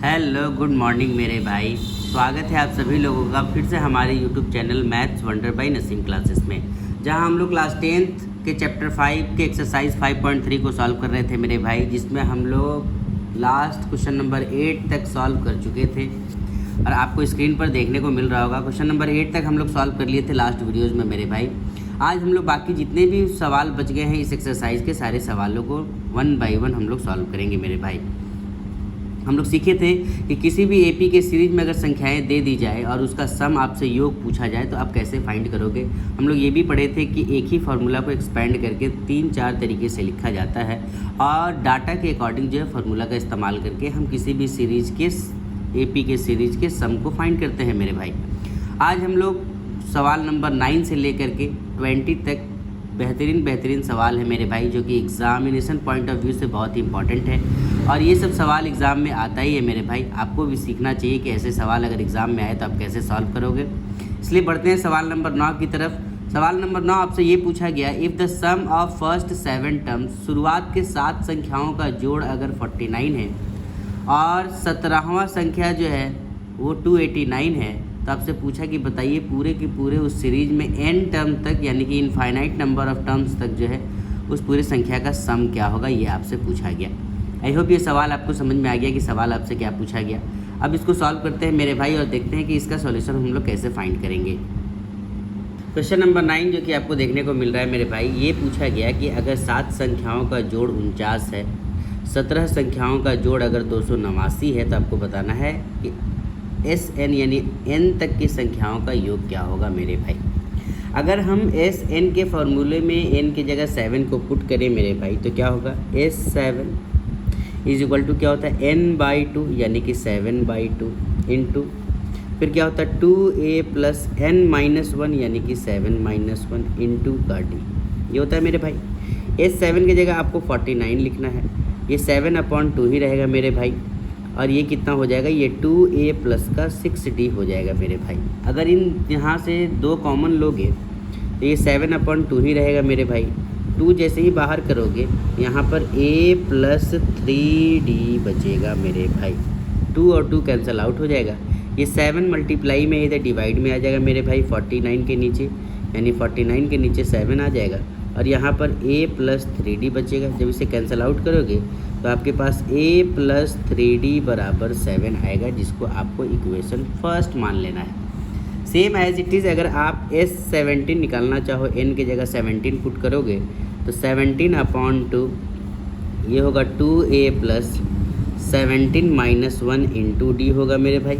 Hello good morning मेरे भाई। स्वागत है आप सभी लोगों का फिर से हमारे YouTube channel maths wonder by Naseem classes में, जहां हम लोग क्लास 10th के चैप्टर 5 के एक्सरसाइज 5.3 को सॉल्व कर रहे थे मेरे भाई, जिसमें हम लोग लास्ट क्वेश्चन नंबर 8 तक सॉल्व कर चुके थे और आपको स्क्रीन पर देखने को मिल रहा होगा। क्वेश्चन नंबर 8 तक हम लोग सॉल्व कर लिए थे लास्ट वीडियोज़ में मेरे भाई। आज हम लोग बाकी जितने भी सवाल बच गए हैं इस एक्सरसाइज के सारे सवालों को 1 बाय 1 हम लोग सॉल्व करेंगे मेरे भाई। हम लोग सीखे थे कि किसी भी एपी के सीरीज में अगर संख्याएं दे दी जाए और उसका सम आपसे योग पूछा जाए तो आप कैसे फाइंड करोगे। हम लोग ये भी पढ़े थे कि एक ही फार्मूला को एक्सपेंड करके 3-4 तरीके से लिखा जाता है और डाटा के अकॉर्डिंग जो है फार्मूला का इस्तेमाल करके हम किसी भी सीरीज के एपी के सीरीज के सम को फाइंड करते हैं मेरे भाई। आज हम लोग सवाल नंबर 9 से लेकर के 20 तक बेहतरीन सवाल है मेरे भाई, जो कि एग्ज़ामिनेशन पॉइंट ऑफ व्यू से बहुत ही इंपॉर्टेंट है और ये सब सवाल एग्ज़ाम में आता ही है मेरे भाई। आपको भी सीखना चाहिए कि ऐसे सवाल अगर एग्ज़ाम में आए तो आप कैसे सॉल्व करोगे। इसलिए बढ़ते हैं सवाल नंबर 9 की तरफ। सवाल नंबर 9 आपसे ये पूछा गया, if the sum of first 7 terms, शुरुआत के 7 संख्याओं का जोड़ अगर 49 है और 17वां संख्या जो है वो 289 है, तो आपसे पूछा कि बताइए पूरे के पूरे उस सीरीज में n टर्म तक यानी कि इनफाइनाइट नंबर ऑफ टर्म्स तक जो है उस पूरे संख्या का सम क्या होगा, ये आपसे पूछा गया। आई होप ये सवाल आपको समझ में आ गया कि सवाल आपसे क्या पूछा गया। अब इसको सॉल्व करते हैं मेरे भाई और देखते हैं कि इसका सॉल्यूशन हम लोग कैसे फाइंड करेंगे। क्वेश्चन नंबर 9 जो कि आपको देखने को मिल रहा है मेरे भाई, ये पूछा गया कि अगर 7 संख्याओं का जोड़ 49 है, 17 संख्याओं का जोड़ अगर 289 है, तो आपको बताना है कि SN यानी n तक की संख्याओं का योग क्या होगा मेरे भाई। अगर हम SN के फॉर्मूले में n की जगह 7 को पुट करें मेरे भाई तो क्या होगा, S7 इज इक्वल टू क्या होता है n/2 यानी कि 7/2 इंटू फिर क्या होता है 2a प्लस n-1 यानी कि 7-1 इंटू का d। ये होता है मेरे भाई। S7 की जगह आपको 49 लिखना है, ये 7/2 ही रहेगा मेरे भाई और ये कितना हो जाएगा, ये 2a प्लस का 6d हो जाएगा मेरे भाई। अगर इन यहाँ से 2 कॉमन लोगे तो ये 7/2 ही रहेगा मेरे भाई। 2 जैसे ही बाहर करोगे यहाँ पर a प्लस 3d बचेगा मेरे भाई। 2 और 2 कैंसिल आउट हो जाएगा। ये 7 मल्टीप्लाई में इधर डिवाइड में आ जाएगा मेरे भाई 49 के नीचे, यानी 49 के नीचे 7 आ जाएगा और यहाँ पर a प्लस 3d बचेगा। जब इसे कैंसिल आउट करोगे तो आपके पास a प्लस 3d बराबर 7 आएगा, जिसको आपको इक्वेशन फर्स्ट मान लेना है। सेम एज इट इज़ अगर आप S17 निकालना चाहो, n की जगह 17 पुट करोगे तो 17/2 ये होगा 2a प्लस 17-1 इंटू d होगा मेरे भाई।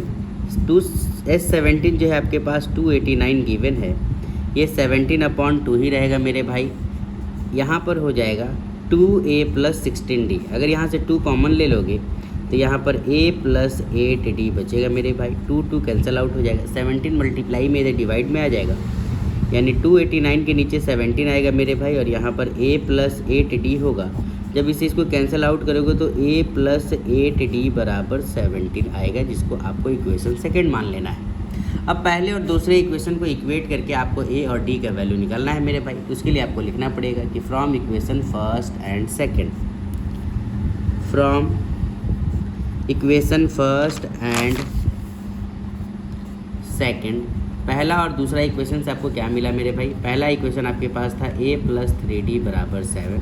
S17 जो है आपके पास 289 गिवन है, ये 17/2 ही रहेगा मेरे भाई। यहाँ पर हो जाएगा 2a प्लस 16d। अगर यहाँ से 2 कॉमन ले लोगे तो यहाँ पर a प्लस 8d बचेगा मेरे भाई। 2 कैंसिल आउट हो जाएगा। 17 मल्टीप्लाई में इधर डिवाइड में आ जाएगा, यानी 289 के नीचे 17 आएगा मेरे भाई और यहाँ पर a प्लस 8d होगा। जब इसको कैंसिल आउट करोगे तो a प्लस 8d बराबर 17 आएगा, जिसको आपको इक्वेशन सेकेंड मान लेना है। अब पहले और दूसरे इक्वेशन को इक्वेट करके आपको a और d का वैल्यू निकालना है मेरे भाई। उसके लिए आपको लिखना पड़ेगा कि from equation first and second, from equation first and second. पहला और दूसरा इक्वेशन से आपको क्या मिला मेरे भाई। पहला इक्वेशन आपके पास था a प्लस 3d बराबर 7,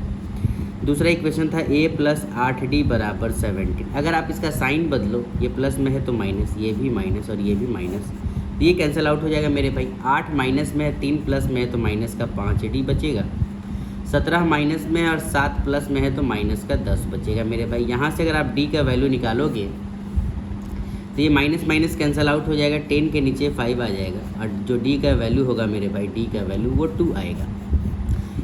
दूसरा इक्वेशन था a प्लस 8d बराबर 17। अगर आप इसका साइन बदलो, ये प्लस में है तो माइनस, ये भी माइनस और ये भी माइनस, तो ये कैंसिल आउट हो जाएगा मेरे भाई। 8 माइनस में है, 3 प्लस में है तो माइनस का 5d बचेगा। 17 माइनस में है और 7 प्लस में है तो माइनस का 10 बचेगा मेरे भाई। यहाँ से अगर आप d का वैल्यू निकालोगे तो ये माइनस माइनस कैंसिल आउट हो जाएगा, 10 के नीचे 5 आ जाएगा और जो d का वैल्यू होगा मेरे भाई, d का वैल्यू वो 2 आएगा।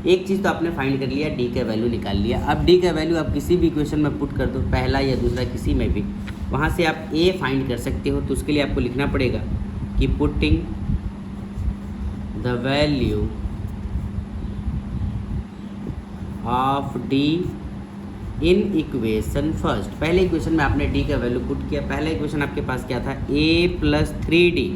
एक चीज़ तो आपने फाइंड कर लिया, d का वैल्यू निकाल लिया। अब d का वैल्यू आप किसी भी इक्वेशन में पुट कर दो, पहला या दूसरा किसी में भी, वहाँ से आप a फाइंड कर सकते हो। तो उसके लिए आपको लिखना पड़ेगा कि putting the value of d in equation first. पहले इक्वेशन में आपने d का वैल्यू पुट किया। पहला इक्वेशन आपके पास क्या था, a प्लस 3d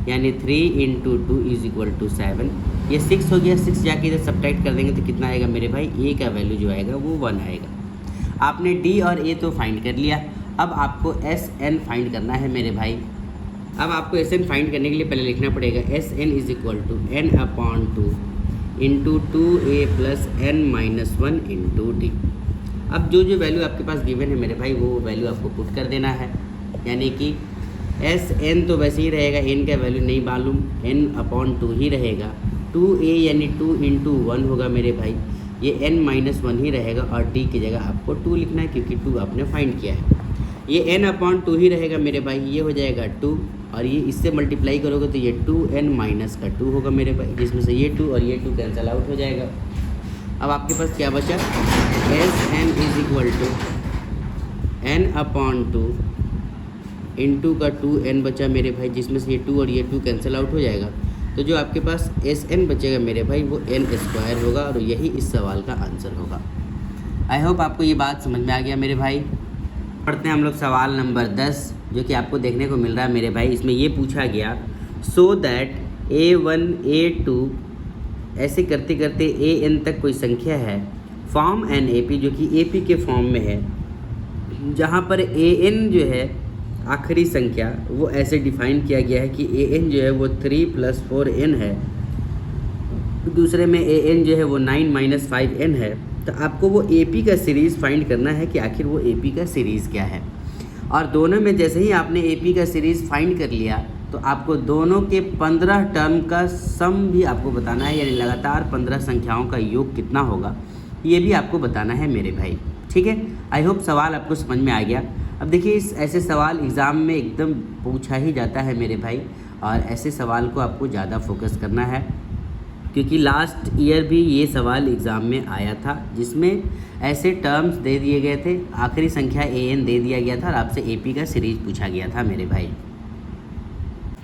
यानी 3 इंटू 2 इज इक्वल टू 7। ये 6 हो गया, 6 जाके इधर सब्ट्रैक्ट कर देंगे तो कितना आएगा मेरे भाई, a का वैल्यू जो आएगा वो 1 आएगा। आपने d और a तो फाइंड कर लिया। अब आपको एस एन फाइंड करना है मेरे भाई। अब आपको एस एन फाइंड करने के लिए पहले लिखना पड़ेगा S n is equal to n upon 2 into 2a plus n minus 1 into d. अब जो जो वैल्यू आपके पास गिवन है मेरे भाई वो वैल्यू आपको पुट कर देना है, यानी कि एस एन तो वैसे ही रहेगा, एन का वैल्यू नहीं मालूम, एन अपॉन 2 ही रहेगा, 2a यानी 2 इंटू 1 होगा मेरे भाई, ये n माइनस 1 ही रहेगा और d की जगह आपको 2 लिखना है क्योंकि 2 आपने फाइंड किया है। ये n अपॉन 2 ही रहेगा मेरे भाई, ये हो जाएगा 2 और ये इससे मल्टीप्लाई करोगे तो ये 2n माइनस का 2 होगा मेरे भाई, जिसमें से ये 2 और ये 2 कैंसिल आउट हो जाएगा। अब आपके पास क्या बचा, S n is equal to n upon 2 into का 2n बचा मेरे भाई, जिसमें से ये 2 और ये 2 कैंसिल आउट हो जाएगा। तो जो आपके पास एस एन बचेगा मेरे भाई वो n स्क्वायर होगा और यही इस सवाल का आंसर होगा। आई होप आपको ये बात समझ में आ गया मेरे भाई। पढ़ते हैं हम लोग सवाल नंबर 10 जो कि आपको देखने को मिल रहा है मेरे भाई। इसमें ये पूछा गया सो दैट a1 a2 ऐसे करते करते an तक कोई संख्या है, फॉर्म एन AP जो कि AP के फॉर्म में है, जहाँ पर an जो है आखिरी संख्या वो ऐसे डिफाइन किया गया है कि an जो है वो 3 + 4n है, दूसरे में an जो है वो 9 - 5n है। तो आपको वो AP का सीरीज़ फाइंड करना है कि आखिर वो AP का सीरीज़ क्या है। और दोनों में जैसे ही आपने AP का सीरीज़ फाइंड कर लिया तो आपको दोनों के 15 टर्म का सम भी आपको बताना है, यानी लगातार 15 संख्याओं का योग कितना होगा ये भी आपको बताना है मेरे भाई। ठीक है, आई होप सवाल आपको समझ में आ गया। अब देखिए इस ऐसे सवाल एग्ज़ाम में एकदम पूछा ही जाता है मेरे भाई, और ऐसे सवाल को आपको ज़्यादा फोकस करना है क्योंकि लास्ट ईयर भी ये सवाल एग्ज़ाम में आया था जिसमें ऐसे टर्म्स दे दिए गए थे, आखिरी संख्या an दे दिया गया था और आपसे AP का सीरीज पूछा गया था मेरे भाई।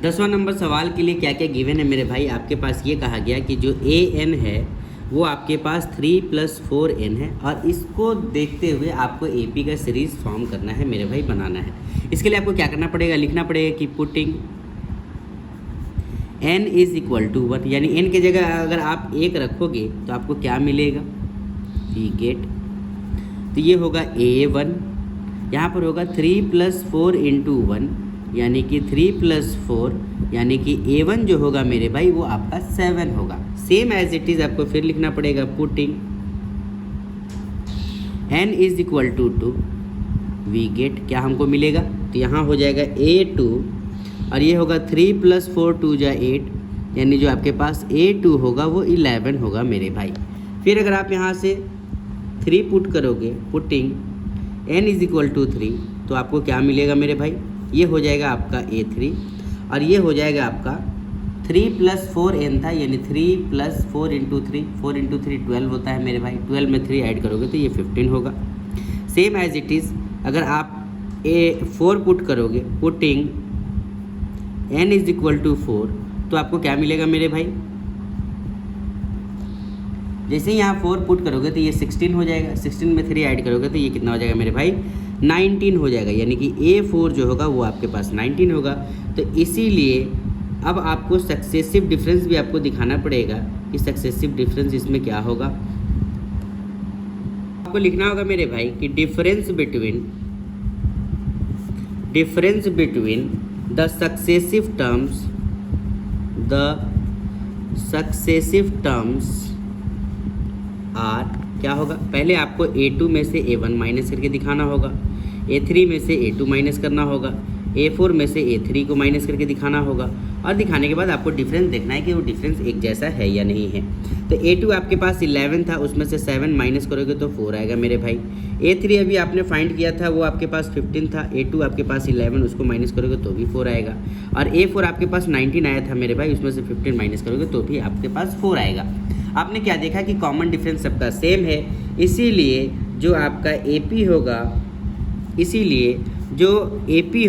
10वां नंबर सवाल के लिए क्या क्या गिवन है मेरे भाई, आपके पास ये कहा गया कि जो an है वो आपके पास 3 + 4n है और इसको देखते हुए आपको AP का सीरीज़ फॉर्म करना है मेरे भाई, बनाना है। इसके लिए आपको क्या करना पड़ेगा, लिखना पड़ेगा कि putting n is equal to 1, यानी n की जगह अगर आप 1 रखोगे तो आपको क्या मिलेगा, वी गेट, तो ये होगा a1, यहाँ पर होगा 3 + 4 × 1 यानी कि 3 + 4 यानी कि a1 जो होगा मेरे भाई वो आपका 7 होगा। सेम एज इट इज़ आपको फिर लिखना पड़ेगा putting n is equal to 2, we get, क्या हमको मिलेगा, तो यहाँ हो जाएगा a2 और ये होगा 3 + 4 2 = 8 यानी जो आपके पास a2 होगा वो 11 होगा मेरे भाई। फिर अगर आप यहाँ से 3 पुट करोगे, putting n is equal to 3, तो आपको क्या मिलेगा मेरे भाई, ये हो जाएगा आपका a3 और ये हो जाएगा आपका 3 + 4n था यानी 3 + 4 × 3, 4 × 3 12 होता है मेरे भाई, 12 में 3 ऐड करोगे तो ये 15 होगा। सेम एज इट इज़ अगर आप 4 पुट करोगे, putting n is equal to 4, तो आपको क्या मिलेगा मेरे भाई, जैसे ही यहाँ 4 पुट करोगे तो ये 16 हो जाएगा, 16 में 3 ऐड करोगे तो ये कितना हो जाएगा मेरे भाई, 19 हो जाएगा, यानी कि a4 जो होगा वो आपके पास 19 होगा। तो इसीलिए अब आपको सक्सेसिव डिफरेंस भी आपको दिखाना पड़ेगा कि सक्सेसिव डिफरेंस इसमें क्या होगा। आपको लिखना होगा मेरे भाई कि difference between the successive terms are, क्या होगा, पहले आपको a2 में से a1 माइनस करके दिखाना होगा, a3 में से a2 माइनस करना होगा, a4 में से a3 को माइनस करके दिखाना होगा और दिखाने के बाद आपको डिफरेंस देखना है कि वो डिफरेंस एक जैसा है या नहीं है। तो a2 आपके पास 11 था, उसमें से 7 माइनस करोगे तो 4 आएगा मेरे भाई। a3 अभी आपने फाइंड किया था वो आपके पास 15 था, a2 आपके पास 11, उसको माइनस करोगे तो भी 4 आएगा और a4 आपके पास 19 आया था मेरे भाई, उसमें से 15 माइनस करोगे तो भी आपके पास 4 आएगा। आपने क्या देखा कि कॉमन डिफरेंस सबका सेम है, इसीलिए जो आपका AP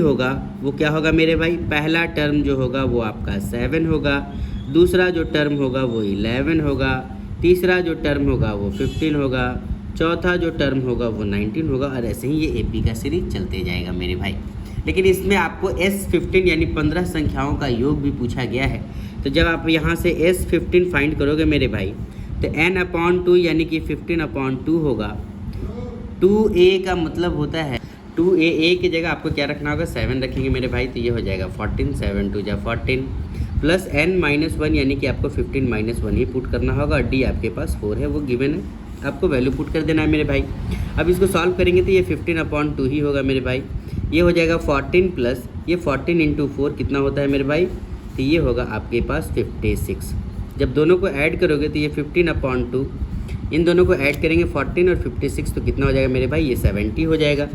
होगा वो क्या होगा मेरे भाई, पहला टर्म जो होगा वो आपका 7 होगा, दूसरा जो टर्म होगा वो 11 होगा, तीसरा जो टर्म होगा वो 15 होगा, चौथा जो टर्म होगा वो 19 होगा और ऐसे ही ये AP का सीरीज चलते जाएगा मेरे भाई। लेकिन इसमें आपको S15 यानी 15 संख्याओं का योग भी पूछा गया है। तो जब आप यहाँ से S15 फाइंड करोगे मेरे भाई तो n/2 यानी कि 15/2 होगा। 2a का मतलब होता है 2a की जगह आपको क्या रखना होगा, 7 रखेंगे मेरे भाई, तो ये हो जाएगा 14, 7 2 जा 14 प्लस n-1 यानी कि आपको 15 - 1 ही पुट करना होगा और d आपके पास 4 है, वो गिवन है, आपको वैल्यू पुट कर देना है मेरे भाई। अब इसको सॉल्व करेंगे तो ये 15/2 ही होगा मेरे भाई। ये हो जाएगा 14 प्लस ये 14 × 4 कितना होता है मेरे भाई, तो ये होगा आपके पास 56। जब दोनों को ऐड करोगे तो ये 15/2, इन दोनों को ऐड करेंगे 14 और 56 तो कितना हो जाएगा मेरे भाई, ये 70 हो जाएगा।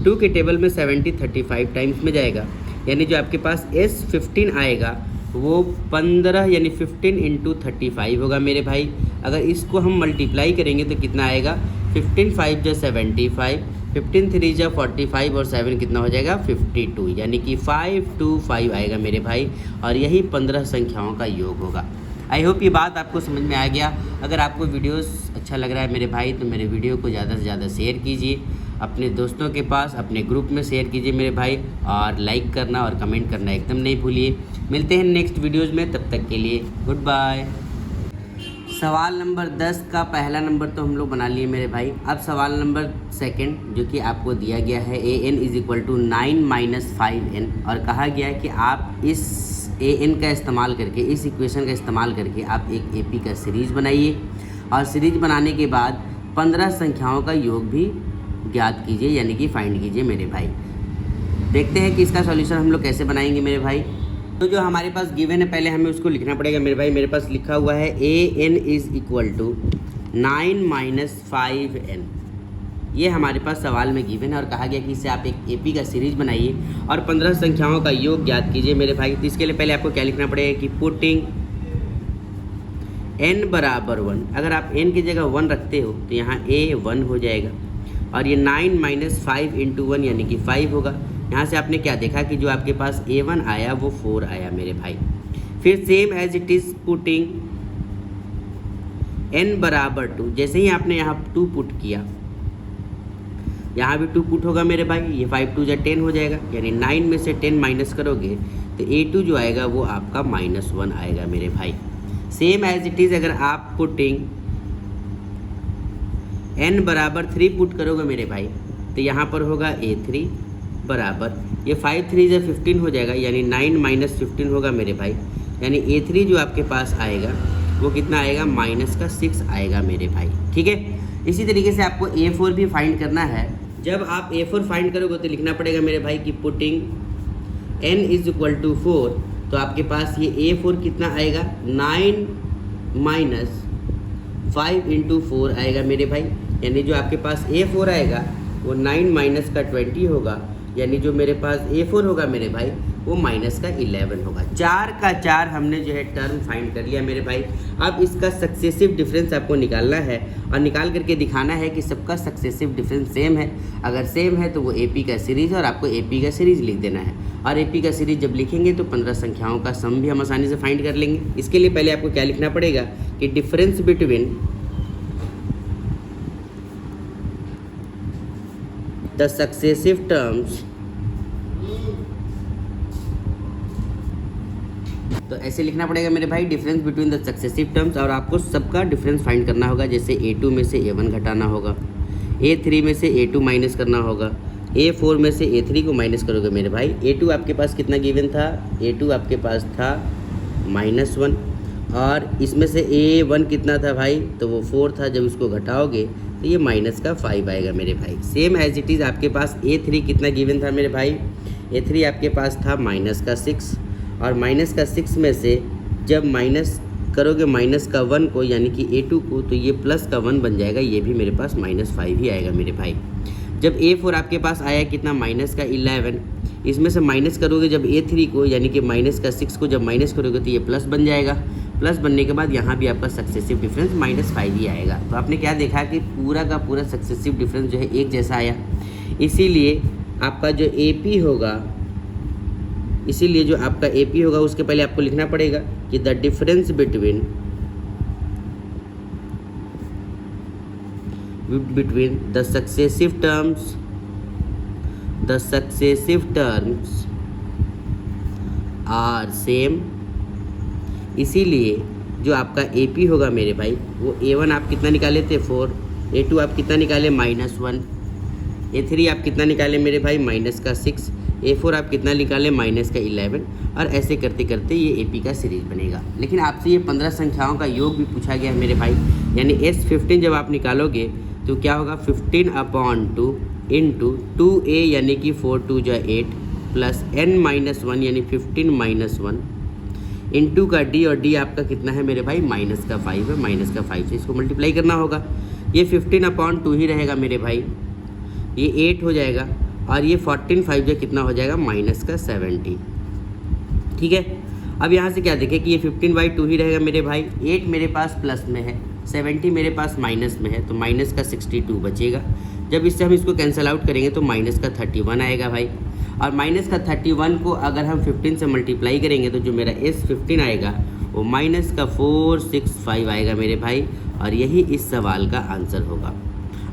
2 के टेबल में 70 35 टाइम्स में जाएगा, यानी जो आपके पास S15 आएगा वो 15 यानी 15 × 35 होगा मेरे भाई। अगर इसको हम मल्टीप्लाई करेंगे तो कितना आएगा, 15 5 जा 75, 15 3 जा 45 और 7 कितना हो जाएगा 52, यानी कि 525 आएगा मेरे भाई, और यही 15 संख्याओं का योग होगा। आई होप ये बात आपको समझ में आ गया। अगर आपको वीडियोस अच्छा लग रहा है मेरे भाई तो मेरे वीडियो को ज़्यादा से ज़्यादा शेयर कीजिए, अपने दोस्तों के पास अपने ग्रुप में शेयर कीजिए मेरे भाई, और लाइक करना और कमेंट करना एकदम नहीं भूलिए। मिलते हैं नेक्स्ट वीडियोज़ में, तब तक के लिए गुड बाय। सवाल नंबर 10 का पहला नंबर तो हम लोग बना लिए मेरे भाई। अब सवाल नंबर सेकंड जो कि आपको दिया गया है an = 9 - 5n, और कहा गया है कि आप इस an का इस्तेमाल करके, इस इक्वेशन का इस्तेमाल करके आप एक AP का सीरीज़ बनाइए, और सीरीज बनाने के बाद 15 संख्याओं का योग भी ज्ञात कीजिए, यानी कि फाइंड कीजिए मेरे भाई। देखते हैं कि इसका सॉल्यूशन हम लोग कैसे बनाएंगे मेरे भाई। तो जो हमारे पास गिवन है पहले हमें उसको लिखना पड़ेगा मेरे भाई। मेरे पास लिखा हुआ है an = 9 - 5n, ये हमारे पास सवाल में गिवन है, और कहा गया कि इससे आप एक AP का सीरीज बनाइए और 15 संख्याओं का योग ज्ञात कीजिए मेरे भाई। तो इसके लिए पहले आपको क्या लिखना पड़ेगा कि पुटिंग n = 1, अगर आप n की जगह 1 रखते हो तो यहाँ a 1 हो जाएगा, और ये 9 - 5 × 1 यानी कि 5 होगा। यहाँ से आपने क्या देखा कि जो आपके पास a1 आया वो 4 आया मेरे भाई। फिर same as it is putting n = 2, जैसे ही आपने यहाँ 2 पुट किया, यहाँ भी 2 पुट होगा मेरे भाई, ये 5 2 जा 10 हो जाएगा, यानी 9 में से 10 माइनस करोगे तो a2 जो आएगा वो आपका -1 आएगा मेरे भाई। सेम एज इट इज़ अगर आप पुटिंग n = 3 पुट करोगे मेरे भाई, तो यहाँ पर होगा a3 बराबर, ये 5 3 जा 15 हो जाएगा, यानी 9 - 15 होगा मेरे भाई, यानी a3 जो आपके पास आएगा वो कितना आएगा, -6 आएगा मेरे भाई। ठीक है, इसी तरीके से आपको a4 भी फाइंड करना है। जब आप a4 फाइंड करोगे तो लिखना पड़ेगा मेरे भाई कि पुटिंग n = 4, तो आपके पास ये a4 कितना आएगा, 9 - 5 × 4 आएगा मेरे भाई, यानी जो आपके पास a4 आएगा वो 9 - 20 होगा, यानी जो मेरे पास a4 होगा मेरे भाई वो -11 होगा। 4 का 4 हमने जो है टर्म फाइंड कर लिया मेरे भाई। अब इसका सक्सेसिव डिफरेंस आपको निकालना है, और निकाल करके दिखाना है कि सबका सक्सेसिव डिफरेंस सेम है। अगर सेम है तो वो AP का सीरीज़ है, और आपको AP का सीरीज़ लिख देना है। और AP का सीरीज़ जब लिखेंगे तो 15 संख्याओं का सम भी हम आसानी से फाइंड कर लेंगे। इसके लिए पहले आपको क्या लिखना पड़ेगा कि difference between the successive terms, तो ऐसे लिखना पड़ेगा मेरे भाई, difference between the successive terms, और आपको सबका डिफरेंस फाइंड करना होगा। जैसे a2 में से a1 घटाना होगा, a3 में से a2 माइनस करना होगा, a4 में से a3 को माइनस करोगे मेरे भाई। a2 आपके पास कितना गिवन था, a2 आपके पास था -1, और इसमें से a1 कितना था भाई, तो वो 4 था। जब इसको घटाओगे तो ये -5 आएगा मेरे भाई। सेम एज इट इज़ आपके पास a3 कितना गिवन था मेरे भाई, a3 आपके पास था -6, और -6 में से जब माइनस करोगे -1 को यानी कि a2 को, तो ये +1 बन जाएगा, ये भी मेरे पास -5 ही आएगा मेरे भाई। जब a4 आपके पास आया कितना, -11, इसमें से माइनस करोगे जब a3 को यानी कि -6 को जब माइनस करोगे तो ये प्लस बन जाएगा। प्लस बनने के बाद यहाँ भी आपका सक्सेसिव डिफरेंस -5 ही आएगा। तो आपने क्या देखा कि पूरा का पूरा सक्सेसिव डिफरेंस जो है एक जैसा आया, इसीलिए आपका जो AP होगा, इसीलिए जो आपका AP होगा उसके पहले आपको लिखना पड़ेगा कि the difference between the successive terms are same. इसीलिए जो आपका AP होगा मेरे भाई वो A1 आप कितना निकाले थे 4, A2 आप कितना निकाले -1, A3 आप कितना निकालें मेरे भाई, माइनस का 6, A4 आप कितना निकालें, माइनस का 11, और ऐसे करते करते ये AP का सीरीज बनेगा। लेकिन आपसे ये 15 संख्याओं का योग भी पूछा गया है मेरे भाई, यानी S15 जब आप निकालोगे तो क्या होगा, 15/2 इंटू 2A यानी कि 4 2 जा 8 प्लस n-1 यानी 15-1 इंटू का D, और D आपका कितना है मेरे भाई, माइनस का 5 है, माइनस का 5 से इसको मल्टीप्लाई करना होगा। ये 15/2 ही रहेगा मेरे भाई, ये 8 हो जाएगा, और ये 14 5 कितना हो जाएगा, माइनस का 70। ठीक है, अब यहाँ से क्या देखें कि ये 15/2 ही रहेगा मेरे भाई, 8 मेरे पास प्लस में है, 70 मेरे पास माइनस में है, तो माइनस का 62 बचेगा। जब इससे हम इसको कैंसिल आउट करेंगे तो माइनस का 31 आएगा भाई, और माइनस का 31 को अगर हम 15 से मल्टीप्लाई करेंगे तो जो मेरा S15 आएगा वो माइनस का 465 आएगा मेरे भाई, और यही इस सवाल का आंसर होगा।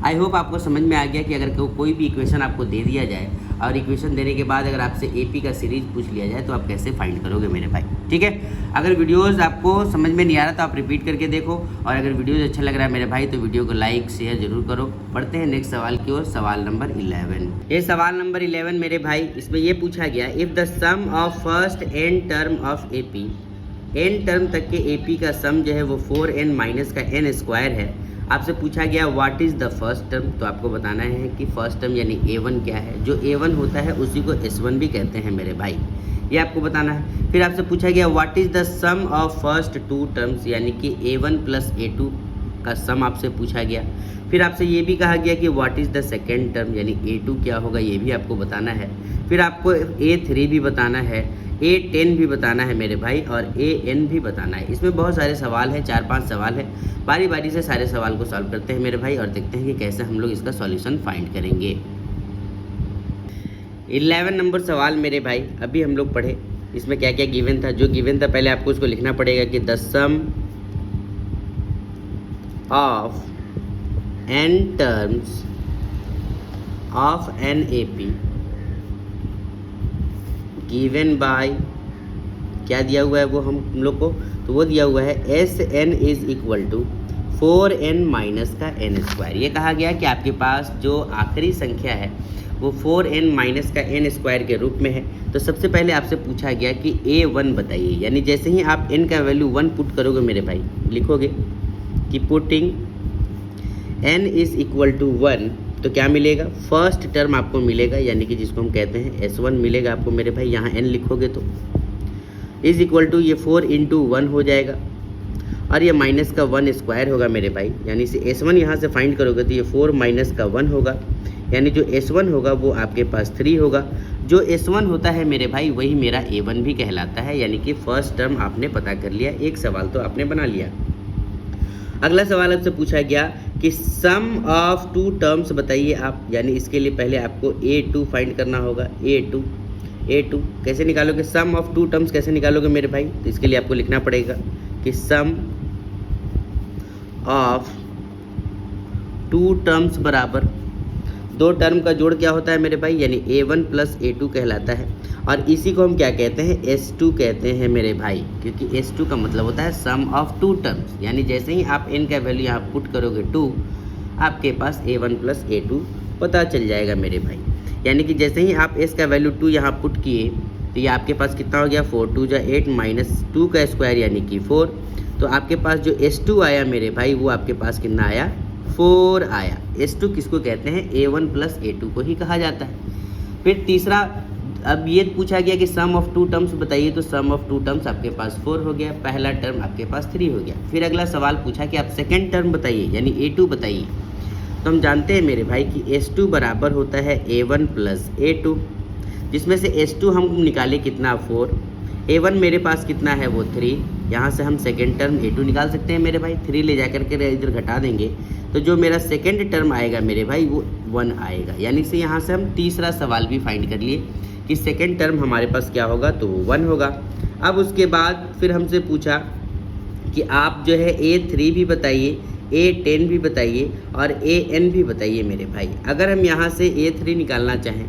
आई होप आपको समझ में आ गया कि अगर कोई भी इक्वेशन आपको दे दिया जाए और इक्वेशन देने के बाद अगर आपसे AP का सीरीज पूछ लिया जाए तो आप कैसे फाइंड करोगे मेरे भाई। ठीक है, अगर वीडियोस आपको समझ में नहीं आ रहा तो आप रिपीट करके देखो, और अगर वीडियोस अच्छा लग रहा है मेरे भाई तो वीडियो को लाइक शेयर जरूर करो। बढ़ते हैं नेक्स्ट सवाल की ओर, सवाल नंबर 11। ये सवाल नंबर 11 मेरे भाई, इसमें ये पूछा गया, if the sum of first n term of AP, n term तक के AP का सम जो है वो 4n माइनस का n स्क्वायर है। आपसे पूछा गया what is the first term, तो आपको बताना है कि फर्स्ट टर्म यानी A1 क्या है। जो A1 होता है उसी को S1 भी कहते हैं मेरे भाई, ये आपको बताना है। फिर आपसे पूछा गया what is the sum of first 2 terms, यानी कि A1 प्लस A2 का सम आपसे पूछा गया। फिर आपसे ये भी कहा गया कि what is the second term, यानी A2 क्या होगा, ये भी आपको बताना है। फिर आपको A3 भी बताना है, A10 भी बताना है मेरे भाई, और AN भी बताना है। इसमें बहुत सारे सवाल हैं, 4-5 सवाल है। बारी बारी से सारे सवाल को सॉल्व करते हैं मेरे भाई, और देखते हैं कि कैसे हम लोग इसका सॉल्यूशन फाइंड करेंगे। 11 नंबर सवाल मेरे भाई, अभी हम लोग पढ़े इसमें क्या क्या गिवन था। जो गिवन था पहले आपको उसको लिखना पड़ेगा कि the sum of n terms of an AP given by, क्या दिया हुआ है वो हम लोग को, तो वो दिया हुआ है Sn is equal to 4n minus का n स्क्वायर। ये कहा गया कि आपके पास जो आखिरी संख्या है वो 4n माइनस का n स्क्वायर के रूप में है। तो सबसे पहले आपसे पूछा गया कि A1 बताइए, यानी जैसे ही आप n का वैल्यू 1 पुट करोगे मेरे भाई, लिखोगे कि putting n is equal to 1, तो क्या मिलेगा, फर्स्ट टर्म आपको मिलेगा, यानी कि जिसको हम कहते हैं S1 मिलेगा आपको मेरे भाई। यहाँ n लिखोगे तो इज इक्वल टू ये 4 इंटू 1 हो जाएगा, और ये माइनस का 1 स्क्वायर होगा मेरे भाई, यानी से S1 यहाँ से फाइंड करोगे तो ये 4 माइनस का 1 होगा, यानी जो S1 होगा वो आपके पास 3 होगा। जो S1 होता है मेरे भाई वही मेरा A1 भी कहलाता है, यानी कि फर्स्ट टर्म आपने पता कर लिया, एक सवाल तो आपने बना लिया। अगला सवाल आपसे पूछा गया कि सम ऑफ 2 टर्म्स बताइए आप, यानी इसके लिए पहले आपको A2 फाइंड करना होगा। A2 कैसे निकालोगे, सम ऑफ 2 टर्म्स कैसे निकालोगे मेरे भाई, तो इसके लिए आपको लिखना पड़ेगा कि सम ऑफ 2 टर्म्स बराबर 2 टर्म का जोड़ क्या होता है मेरे भाई, यानी A1 प्लस A2 कहलाता है, और इसी को हम क्या कहते हैं, S2 कहते हैं मेरे भाई, क्योंकि S2 का मतलब होता है सम ऑफ 2 टर्म्स, यानी जैसे ही आप n का वैल्यू यहाँ पुट करोगे 2, आपके पास A1 प्लस A2 पता चल जाएगा मेरे भाई। यानी कि जैसे ही आप s का वैल्यू 2 यहाँ पुट किए तो ये आपके पास कितना हो गया, 4 2 जा 8 माइनस 2 का स्क्वायर यानी कि 4, तो आपके पास जो S2 आया मेरे भाई वो आपके पास कितना आया, 4 आया। S2 किसको कहते हैं, A1 प्लस A2 को ही कहा जाता है। फिर तीसरा, अब ये पूछा गया कि सम ऑफ 2 टर्म्स बताइए, तो सम ऑफ 2 टर्म्स आपके पास 4 हो गया, पहला टर्म आपके पास 3 हो गया। फिर अगला सवाल पूछा कि आप सेकेंड टर्म बताइए, यानी A2 बताइए, तो हम जानते हैं मेरे भाई कि S2 बराबर होता है A1 प्लस A2, जिसमें से S2 हम निकाले कितना, 4, A1 मेरे पास कितना है वो 3, यहाँ से हम सेकेंड टर्म A2 निकाल सकते हैं मेरे भाई, 3 ले जा करके इधर घटा देंगे तो जो मेरा सेकेंड टर्म आएगा मेरे भाई वो 1 आएगा। यानी से यहाँ से हम तीसरा सवाल भी फाइंड कर लिए कि सेकेंड टर्म हमारे पास क्या होगा, तो वो 1 होगा। अब उसके बाद फिर हमसे पूछा कि आप जो है A3 भी बताइए, A10 भी बताइए और AN भी बताइए मेरे भाई। अगर हम यहाँ से A3 निकालना चाहें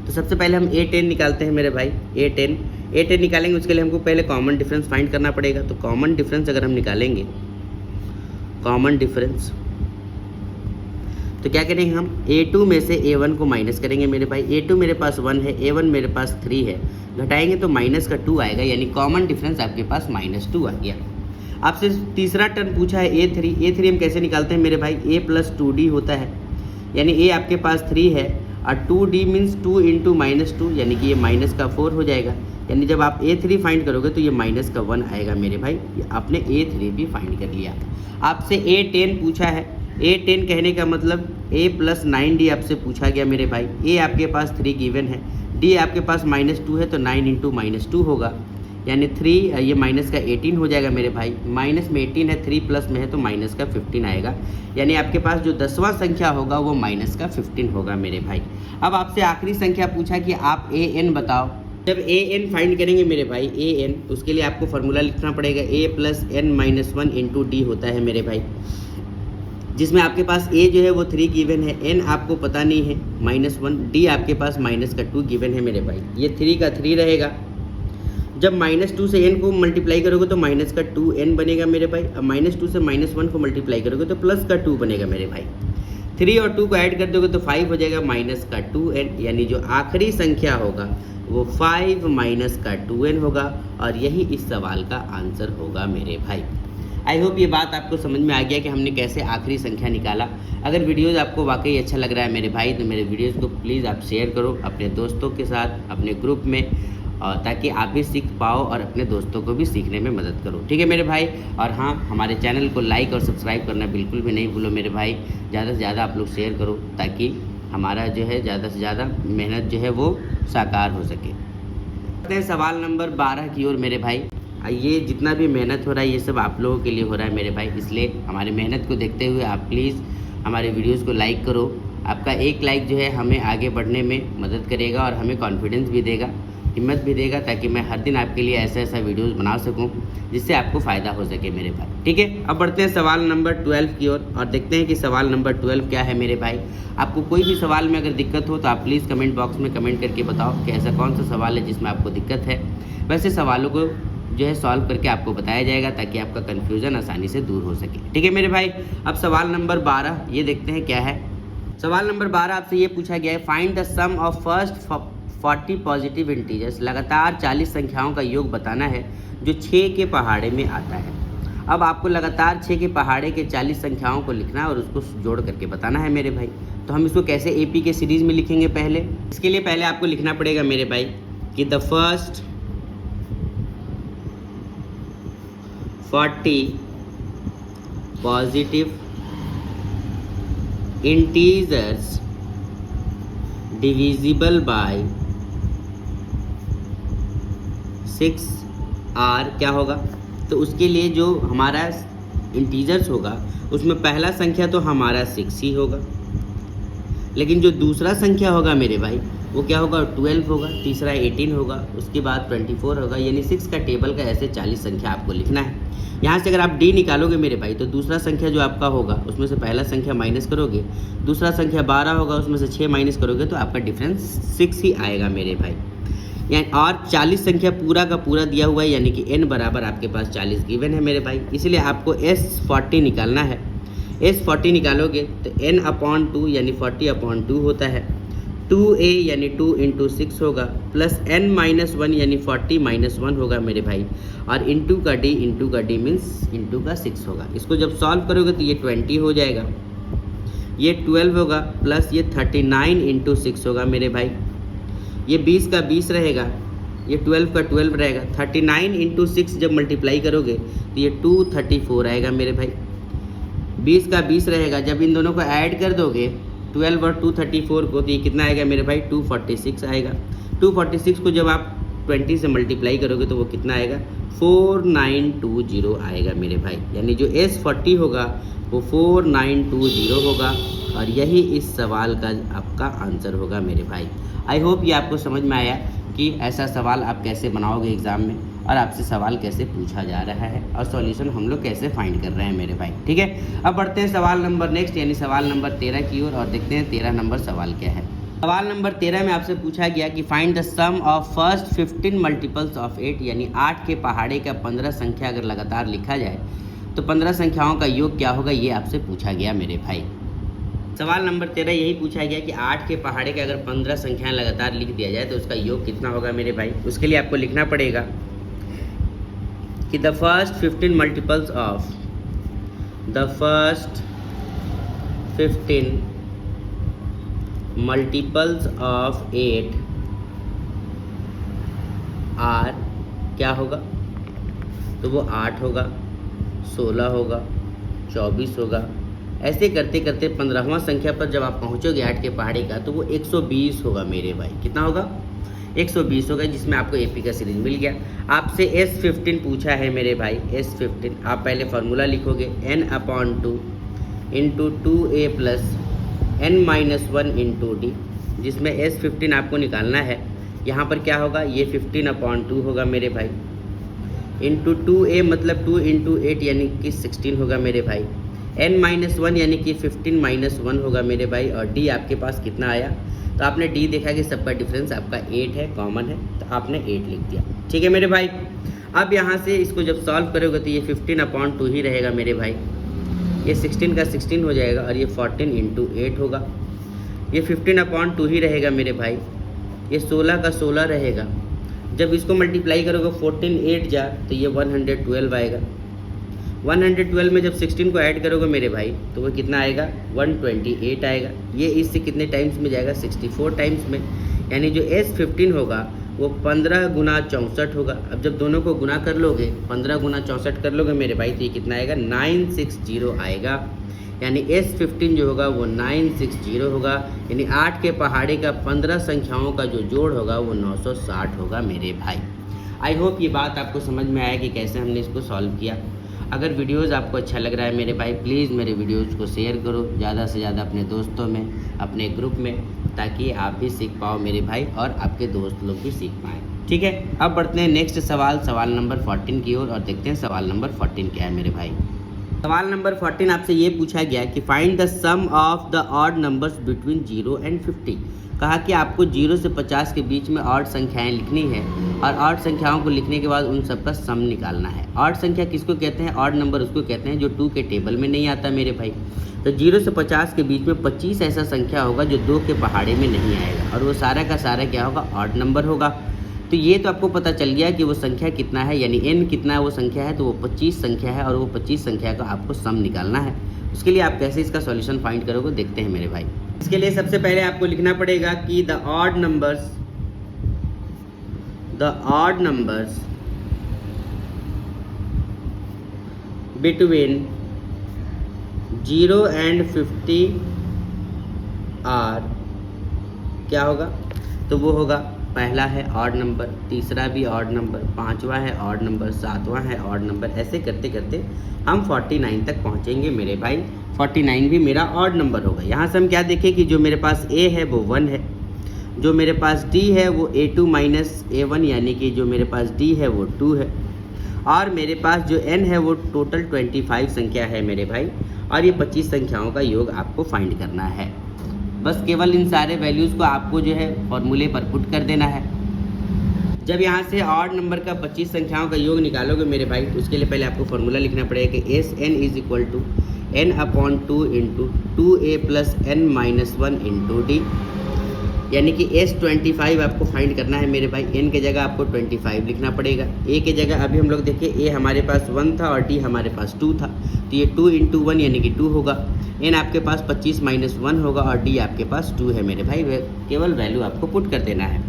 तो सबसे पहले हम A10 निकालते हैं मेरे भाई। A10 निकालेंगे, उसके लिए हमको पहले कॉमन डिफरेंस फाइंड करना पड़ेगा। तो कॉमन डिफरेंस अगर हम निकालेंगे, कॉमन डिफरेंस, तो क्या करेंगे हम A2 में से A1 को माइनस करेंगे मेरे भाई। A2 मेरे पास 1 है, A1 मेरे पास 3 है, घटाएंगे तो माइनस का 2 आएगा, यानी कॉमन डिफरेंस आपके पास -2 आ गया। आपसे तीसरा टर्म पूछा है A3 हम कैसे निकालते हैं मेरे भाई, A + 2D होता है, यानी A आपके पास 3 है और 2D मीन्स 2 × -2, यानी कि ये -4 हो जाएगा। यानी जब आप A3 फाइंड करोगे तो ये -1 आएगा मेरे भाई। आपने A3 भी फाइंड कर लिया। आपसे A10 पूछा है, A10 कहने का मतलब A + 9D आपसे पूछा गया मेरे भाई। A आपके पास 3 गिवन है, D आपके पास -2 है, तो 9 × -2 होगा, यानी 3 ये माइनस का 18 हो जाएगा मेरे भाई। माइनस में 18 है, 3 प्लस में है तो माइनस का 15 आएगा, यानी आपके पास जो 10वां संख्या होगा वो माइनस का 15 होगा मेरे भाई। अब आपसे आखिरी संख्या पूछा कि आप AN बताओ। जब AN फाइंड करेंगे मेरे भाई, AN, उसके लिए आपको फार्मूला लिखना पड़ेगा, A + n - 1 × D होता है मेरे भाई, जिसमें आपके पास A जो है वो 3 गिवन है, N आपको पता नहीं है -1, D आपके पास -2 गिवन है मेरे भाई। ये 3 का 3 रहेगा। जब -2 से n को मल्टीप्लाई करोगे तो -2n बनेगा मेरे भाई। अब -2 से -1 को मल्टीप्लाई करोगे तो +2 बनेगा मेरे भाई। 3 और 2 को ऐड कर दोगे तो 5 हो जाएगा -2n, यानी जो आखिरी संख्या होगा वो 5 - 2n होगा, और यही इस सवाल का आंसर होगा मेरे भाई। आई होप ये बात आपको समझ में आ गया कि हमने कैसे आखिरी संख्या निकाला। अगर वीडियोज़ आपको वाकई अच्छा लग रहा है मेरे भाई, तो मेरे वीडियोज़ को प्लीज़ आप शेयर करो अपने दोस्तों के साथ, अपने ग्रुप में, ताकि आप भी सीख पाओ और अपने दोस्तों को भी सीखने में मदद करो, ठीक है मेरे भाई। और हाँ, हमारे चैनल को लाइक और सब्सक्राइब करना बिल्कुल भी नहीं भूलो मेरे भाई। ज़्यादा से ज़्यादा आप लोग शेयर करो, ताकि हमारा जो है ज़्यादा से ज़्यादा मेहनत जो है वो साकार हो सके। बढ़ते हैं सवाल नंबर 12 की ओर मेरे भाई। ये जितना भी मेहनत हो रहा है ये सब आप लोगों के लिए हो रहा है मेरे भाई, इसलिए हमारी मेहनत को देखते हुए आप प्लीज़ हमारे वीडियोज़ को लाइक करो। आपका एक लाइक जो है हमें आगे बढ़ने में मदद करेगा और हमें कॉन्फिडेंस भी देगा, हिम्मत भी देगा, ताकि मैं हर दिन आपके लिए ऐसा वीडियोस बना सकूं जिससे आपको फ़ायदा हो सके मेरे भाई, ठीक है। अब बढ़ते हैं सवाल नंबर 12 की ओर और देखते हैं कि सवाल नंबर 12 क्या है मेरे भाई। आपको कोई भी सवाल में अगर दिक्कत हो तो आप प्लीज़ कमेंट बॉक्स में कमेंट करके बताओ कि ऐसा कौन सा सवाल है जिसमें आपको दिक्कत है। वैसे सवालों को जो है सॉल्व करके आपको बताया जाएगा, ताकि आपका कन्फ्यूज़न आसानी से दूर हो सके, ठीक है मेरे भाई। अब सवाल नंबर 12 ये देखते हैं क्या है। सवाल नंबर 12 आपसे ये पूछा गया है, find the sum of first 40 positive integers. लगातार 40 संख्याओं का योग बताना है जो 6 के पहाड़े में आता है। अब आपको लगातार 6 के पहाड़े के 40 संख्याओं को लिखना है और उसको जोड़ करके बताना है मेरे भाई। तो हम इसको कैसे AP के सीरीज़ में लिखेंगे पहले, इसके लिए पहले आपको लिखना पड़ेगा मेरे भाई कि the first 40 positive integers divisible by 6 are क्या होगा। तो उसके लिए जो हमारा इंटीजर्स होगा उसमें पहला संख्या तो हमारा 6 ही होगा, लेकिन जो दूसरा संख्या होगा मेरे भाई वो क्या होगा, 12 होगा, तीसरा 18 होगा, उसके बाद 24 होगा। यानी 6 का टेबल का ऐसे 40 संख्या आपको लिखना है। यहाँ से अगर आप D निकालोगे मेरे भाई तो दूसरा संख्या जो आपका होगा उसमें से पहला संख्या माइनस करोगे, दूसरा संख्या 12 होगा, उसमें से 6 माइनस करोगे तो आपका डिफरेंस 6 ही आएगा मेरे भाई। यानी और 40 संख्या पूरा का पूरा दिया हुआ है, यानी कि n बराबर आपके पास 40 गिवन है मेरे भाई। इसलिए आपको S40 निकालना है। S40 निकालोगे तो n/2 यानी 40/2 होता है। 2a यानी 2 × 6 होगा, प्लस n-1 यानी 40 - 1 होगा मेरे भाई, और इंटू का d मीन्स इंटू का 6 होगा। इसको जब सॉल्व करोगे तो ये 20 हो जाएगा, ये 12 होगा, प्लस ये 39 × 6 होगा मेरे भाई, ये 20 का 20 रहेगा, ये 12 का 12 रहेगा। 39 × 6 जब मल्टीप्लाई करोगे तो ये 234 आएगा मेरे भाई। 20 का 20 रहेगा, जब इन दोनों को ऐड कर दोगे 12 और 234 को तो ये कितना आएगा मेरे भाई, 246 आएगा। 246 को जब आप 20 से मल्टीप्लाई करोगे तो वो कितना आएगा, 4920 आएगा मेरे भाई। यानी जो S40 होगा वो 4920 होगा, और यही इस सवाल का आपका आंसर होगा मेरे भाई। आई होप ये आपको समझ में आया कि ऐसा सवाल आप कैसे बनाओगे एग्ज़ाम में, और आपसे सवाल कैसे पूछा जा रहा है, और सॉल्यूशन हम लोग कैसे फाइंड कर रहे हैं मेरे भाई, ठीक है। अब बढ़ते हैं सवाल नंबर नेक्स्ट यानी सवाल नंबर 13 की ओर, और देखते हैं 13 नंबर सवाल क्या है। सवाल नंबर 13 में आपसे पूछा गया कि find the sum of first 15 multiples of 8, यानी 8 के पहाड़े का 15 संख्या अगर लगातार लिखा जाए तो 15 संख्याओं का योग क्या होगा, ये आपसे पूछा गया मेरे भाई। सवाल नंबर 13 यही पूछा गया कि 8 के पहाड़े के अगर 15 संख्याएं लगातार लिख दिया जाए तो उसका योग कितना होगा मेरे भाई। उसके लिए आपको लिखना पड़ेगा कि the first 15 multiples of 8 are क्या होगा, तो वो 8 होगा, 16 होगा, 24 होगा। ऐसे करते करते 15वां संख्या पर जब आप पहुंचोगे 8 के पहाड़े का तो वो 120 होगा मेरे भाई। कितना होगा, 120 होगा, जिसमें आपको एपी का सीरीज मिल गया। आपसे S15 पूछा है मेरे भाई। S15 आप पहले फार्मूला लिखोगे n/2 into 2a plus n-1 into D, जिसमें S15 आपको निकालना है। यहाँ पर क्या होगा, ये 15/2 होगा मेरे भाई, इंटू 2a मतलब 2 इंटू 8 यानी कि 16 होगा मेरे भाई, n-1 यानी कि 15-1 होगा मेरे भाई। और d आपके पास कितना आया, तो आपने d देखा कि सबका डिफरेंस आपका 8 है, कॉमन है, तो आपने 8 लिख दिया। ठीक है मेरे भाई। अब यहाँ से इसको जब सॉल्व करोगे तो ये 15/2 ही रहेगा मेरे भाई, ये 16 का 16 हो जाएगा और ये 14 इंटू 8 होगा, ये 15/2 ही रहेगा मेरे भाई, ये 16 का 16 रहेगा। जब इसको मल्टीप्लाई करोगे 14 8 जा तो ये 112 आएगा। 112 में जब 16 को ऐड करोगे मेरे भाई तो वो कितना आएगा, 128 आएगा। ये इससे कितने टाइम्स में जाएगा, 64 टाइम्स में, यानी जो S15 होगा वो 15 गुना 64 होगा। अब जब दोनों को गुना कर लोगे, 15 गुना 64 कर लोगे मेरे भाई, तो ये कितना आएगा, 960 आएगा। यानी S15 जो होगा वो 960 होगा, यानी 8 के पहाड़े का 15 संख्याओं का जो जोड़ होगा वो 960 होगा मेरे भाई। आई होप ये बात आपको समझ में आया कि कैसे हमने इसको सॉल्व किया। अगर वीडियोज़ आपको अच्छा लग रहा है मेरे भाई, प्लीज़ मेरे वीडियोज़ को शेयर करो ज़्यादा से ज़्यादा अपने दोस्तों में, अपने ग्रुप में, ताकि आप भी सीख पाओ मेरे भाई और आपके दोस्त लोग भी सीख पाएँ। ठीक है, अब बढ़ते हैं नेक्स्ट सवाल नंबर 14 की ओर और देखते हैं सवाल नंबर 14 क्या है मेरे भाई। सवाल नंबर 14 आपसे ये पूछा गया कि find the sum of the odd numbers between 0 and 50। कहा कि आपको 0 से 50 के बीच में ऑड संख्याएं लिखनी है और ऑड संख्याओं को लिखने के बाद उन सब का सम निकालना है। ऑड संख्या किसको कहते हैं, ऑड नंबर उसको कहते हैं जो 2 के टेबल में नहीं आता मेरे भाई। तो 0 से 50 के बीच में 25 ऐसा संख्या होगा जो 2 के पहाड़े में नहीं आएगा और वो सारा का सारा क्या होगा, ऑड नंबर होगा। तो ये तो आपको पता चल गया कि वो संख्या कितना है, यानी n कितना है वो संख्या है, तो वो 25 संख्या है और वो 25 संख्या का आपको सम निकालना है। उसके लिए आप कैसे इसका सॉल्यूशन फाइंड करोगे देखते हैं मेरे भाई। इसके लिए सबसे पहले आपको लिखना पड़ेगा कि the odd numbers between 0 and 50 are क्या होगा, तो वो होगा पहला है ऑड नंबर, तीसरा भी ऑड नंबर, पांचवा है ऑड नंबर, सातवां है ऑड नंबर। ऐसे करते करते हम 49 तक पहुंचेंगे मेरे भाई। 49 भी मेरा ऑड नंबर होगा। यहाँ से हम क्या देखें कि जो मेरे पास a है वो 1 है, जो मेरे पास d है वो a2 माइनस a1 यानी कि जो मेरे पास d है वो 2 है, और मेरे पास जो n है वो टोटल 25 संख्या है मेरे भाई, और ये 25 संख्याओं का योग आपको फाइंड करना है। बस केवल इन सारे वैल्यूज़ को आपको जो है फॉर्मूले पर पुट कर देना है। जब यहाँ से ऑड नंबर का 25 संख्याओं का योग निकालोगे मेरे भाई, तो उसके लिए पहले आपको फॉर्मूला लिखना पड़ेगा कि Sn is equal to n/2 into 2a plus n-1 into d, यानी कि S25 आपको फाइंड करना है मेरे भाई। n के जगह आपको 25 लिखना पड़ेगा, a के जगह अभी हम लोग देखें a हमारे पास 1 था और d हमारे पास 2 था, तो ये 2 इंटू 1 यानी कि 2 होगा। n आपके पास 25 माइनस 1 होगा और d आपके पास 2 है मेरे भाई। केवल वैल्यू आपको पुट कर देना है।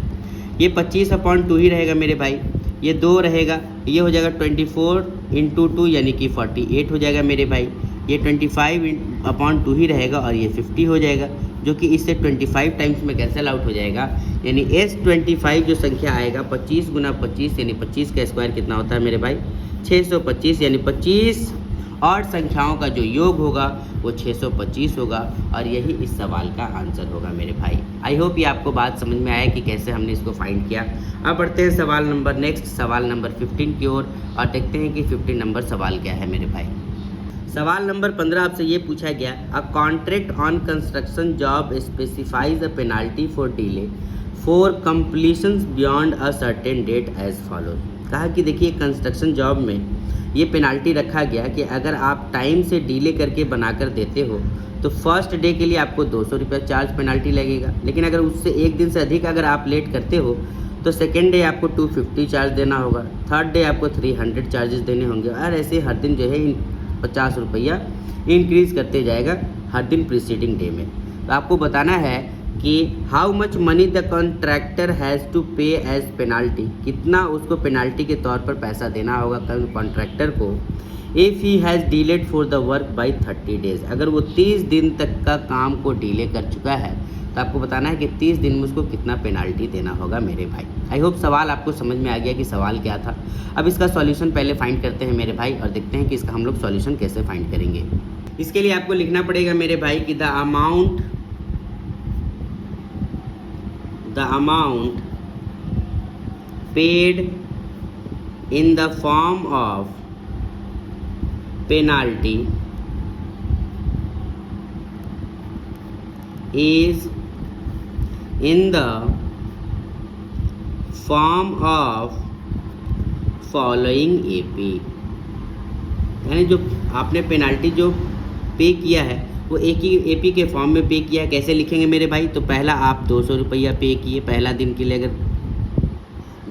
ये 25/2 ही रहेगा मेरे भाई, ये 2 रहेगा, ये हो जाएगा 24 इंटू 2 यानी कि 48 हो जाएगा मेरे भाई। ये 25/2 ही रहेगा और ये 50 हो जाएगा, जो कि इससे 25 टाइम्स में कैंसिल आउट हो जाएगा। यानी S25 जो संख्या आएगा 25 गुना 25 यानी 25 का स्क्वायर कितना होता है मेरे भाई, 625, यानी 25 और संख्याओं का जो योग होगा वो 625 होगा, और यही इस सवाल का आंसर होगा मेरे भाई। आई होप ये आपको बात समझ में आया कि कैसे हमने इसको फाइंड किया। अब बढ़ते हैं सवाल नंबर 15 की ओर और देखते हैं कि 15 नंबर सवाल क्या है मेरे भाई। सवाल नंबर 15 आपसे ये पूछा गया, a contract on construction job specifies a penalty for delay for completions beyond a certain date as follows. कहा कि देखिए कंस्ट्रक्शन जॉब में ये पेनाल्टी रखा गया कि अगर आप टाइम से डिले करके बनाकर देते हो तो तो फर्स्ट डे के लिए आपको 200 रुपया चार्ज पेनाल्टी लगेगा। लेकिन अगर उससे एक दिन से अधिक अगर आप लेट करते हो तो सेकेंड डे आपको 250 चार्ज देना होगा, थर्ड डे आपको 300 चार्जेस देने होंगे, और ऐसे हर दिन जो है 50 रुपया इंक्रीज़ करते जाएगा हर दिन प्रीसीडिंग डे में। तो आपको बताना है कि how much money the contractor has to pay as penalty, कितना उसको पेनाल्टी के तौर पर पैसा देना होगा कॉन्ट्रैक्टर को, if he has delayed for the work by 30 days, अगर वो 30 दिन तक का काम को डिले कर चुका है तो आपको बताना है कि 30 दिन में उसको कितना पेनाल्टी देना होगा मेरे भाई। आई होप सवाल आपको समझ में आ गया कि सवाल क्या था। अब इसका सॉल्यूशन पहले फाइंड करते हैं मेरे भाई, और देखते हैं कि इसका हम लोग सॉल्यूशन कैसे फाइंड करेंगे। इसके लिए आपको लिखना पड़ेगा मेरे भाई कि the amount paid in the form of penalty is in the form of following AP, यानी जो आपने पेनाल्टी जो पे किया है वो एक ही AP के फॉर्म में पे किया है। कैसे लिखेंगे मेरे भाई? तो पहला आप 200 रुपया पे किए पहला दिन के लिए अगर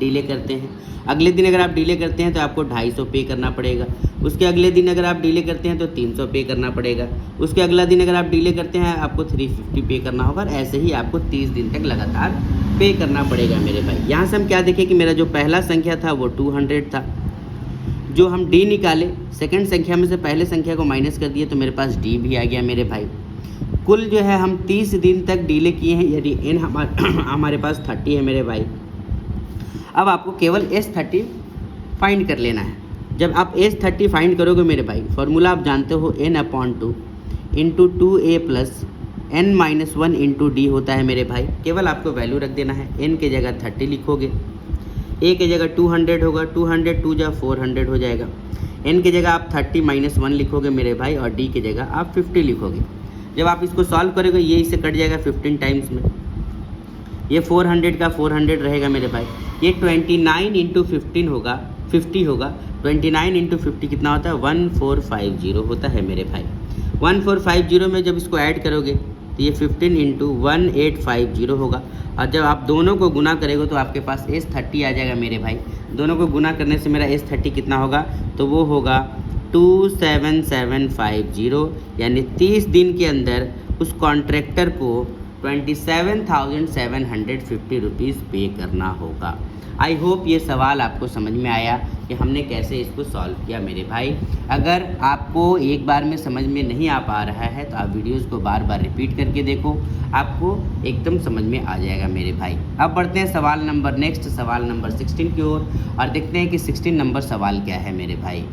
डिले करते हैं, अगले दिन अगर आप डिले करते हैं तो आपको 250 पे करना पड़ेगा, उसके अगले दिन अगर आप डिले करते हैं तो 300 पे करना पड़ेगा, उसके अगला दिन अगर आप डिले करते हैं आपको 350 पे करना होगा, और ऐसे ही आपको 30 दिन तक लगातार पे करना पड़ेगा मेरे भाई। यहाँ से हम क्या देखें कि मेरा जो पहला संख्या था वो 200 था, जो हम डी निकाले सेकंड संख्या में से पहले संख्या को माइनस कर दिए तो मेरे पास डी भी आ गया मेरे भाई। कुल जो है हम 30 दिन तक डिले किए हैं, यदि एन हमारे पास 30 है मेरे भाई। अब आपको केवल S30 फाइंड कर लेना है। जब आप S30 फाइंड करोगे मेरे भाई, फॉर्मूला आप जानते हो n/2 into 2a plus n-1 into D होता है मेरे भाई। केवल आपको वैल्यू रख देना है, n के जगह 30 लिखोगे, a के जगह 200 होगा, 200 2 जा 400 हो जाएगा, n के जगह आप 30-1 लिखोगे मेरे भाई, और d की जगह आप 50 लिखोगे। जब आप इसको सॉल्व करोगे ये इससे कट जाएगा 15 टाइम्स में, ये 400 का 400 रहेगा मेरे भाई। ये 29 इंटू 15 होगा, 50 होगा, 29 इंटू 50 कितना होता है? 1450 होता है मेरे भाई। 1450 में जब इसको ऐड करोगे तो ये 15 इंटू 1850 होगा, और जब आप दोनों को गुना करोगे तो आपके पास S30 आ जाएगा मेरे भाई। दोनों को गुना करने से मेरा S30 कितना होगा? तो वो होगा 27750, यानी 30 दिन के अंदर उस कॉन्ट्रैक्टर को 27,750 रुपीज़ पे करना होगा। आई होप ये सवाल आपको समझ में आया कि हमने कैसे इसको सॉल्व किया मेरे भाई। अगर आपको एक बार में समझ में नहीं आ पा रहा है तो आप वीडियोस को बार बार रिपीट करके देखो, आपको एकदम समझ में आ जाएगा मेरे भाई। अब बढ़ते हैं सवाल नंबर 16 की ओर, और देखते हैं कि 16 नंबर सवाल क्या है मेरे भाई।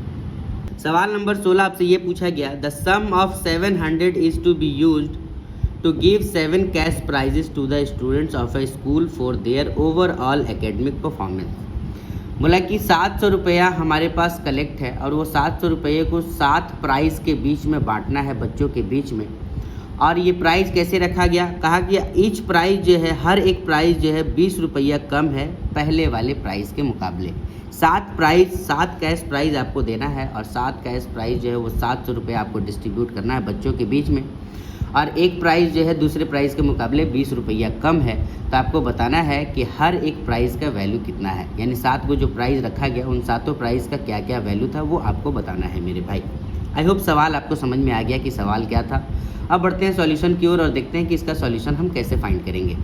सवाल नंबर 16 आपसे ये पूछा गया, the sum of 700 is to be used to give 7 cash prizes to the students of a school for their overall academic performance। बोला कि 700 रुपया हमारे पास कलेक्ट है और वो 700 रुपये को 7 प्राइज़ के बीच में बांटना है बच्चों के बीच में। और ये प्राइज़ कैसे रखा गया? कहा कि ईच प्राइज़ जो है, हर एक प्राइज़ जो है 20 रुपया कम है पहले वाले प्राइज़ के मुकाबले। 7 कैश प्राइज़ आपको देना है, और 7 कैश प्राइज़ जो है वो 700 रुपये आपको डिस्ट्रीब्यूट करना है बच्चों के बीच में, और एक प्राइज़ जो है दूसरे प्राइज़ के मुकाबले 20 रुपया कम है। तो आपको बताना है कि हर एक प्राइज़ का वैल्यू कितना है, यानी 7 को जो प्राइज़ रखा गया उन 7 प्राइज़ का क्या क्या वैल्यू था वो आपको बताना है मेरे भाई। आई होप सवाल आपको समझ में आ गया कि सवाल क्या था। अब बढ़ते हैं सॉल्यूशन की ओर और देखते हैं कि इसका सॉल्यूशन हम कैसे फाइंड करेंगे।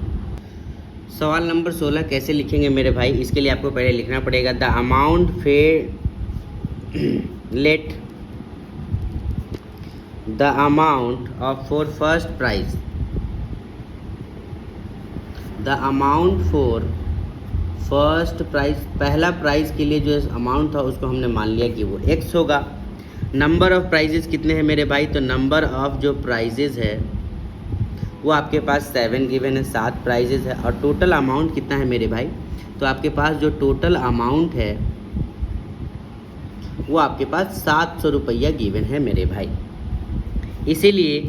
सवाल नंबर 16 कैसे लिखेंगे मेरे भाई? इसके लिए आपको पहले लिखना पड़ेगा the amount let the amount of for first prize, the amount for first prize, पहला प्राइज़ के लिए जो अमाउंट था उसको हमने मान लिया कि वो x होगा। नंबर ऑफ़ प्राइजेस कितने हैं मेरे भाई? तो नंबर ऑफ़ जो प्राइजेस है वो आपके पास 7 गिवन है, 7 प्राइजेस है, और टोटल अमाउंट कितना है मेरे भाई? तो आपके पास जो टोटल अमाउंट है वो आपके पास 700 रुपया गिवन है मेरे भाई। इसीलिए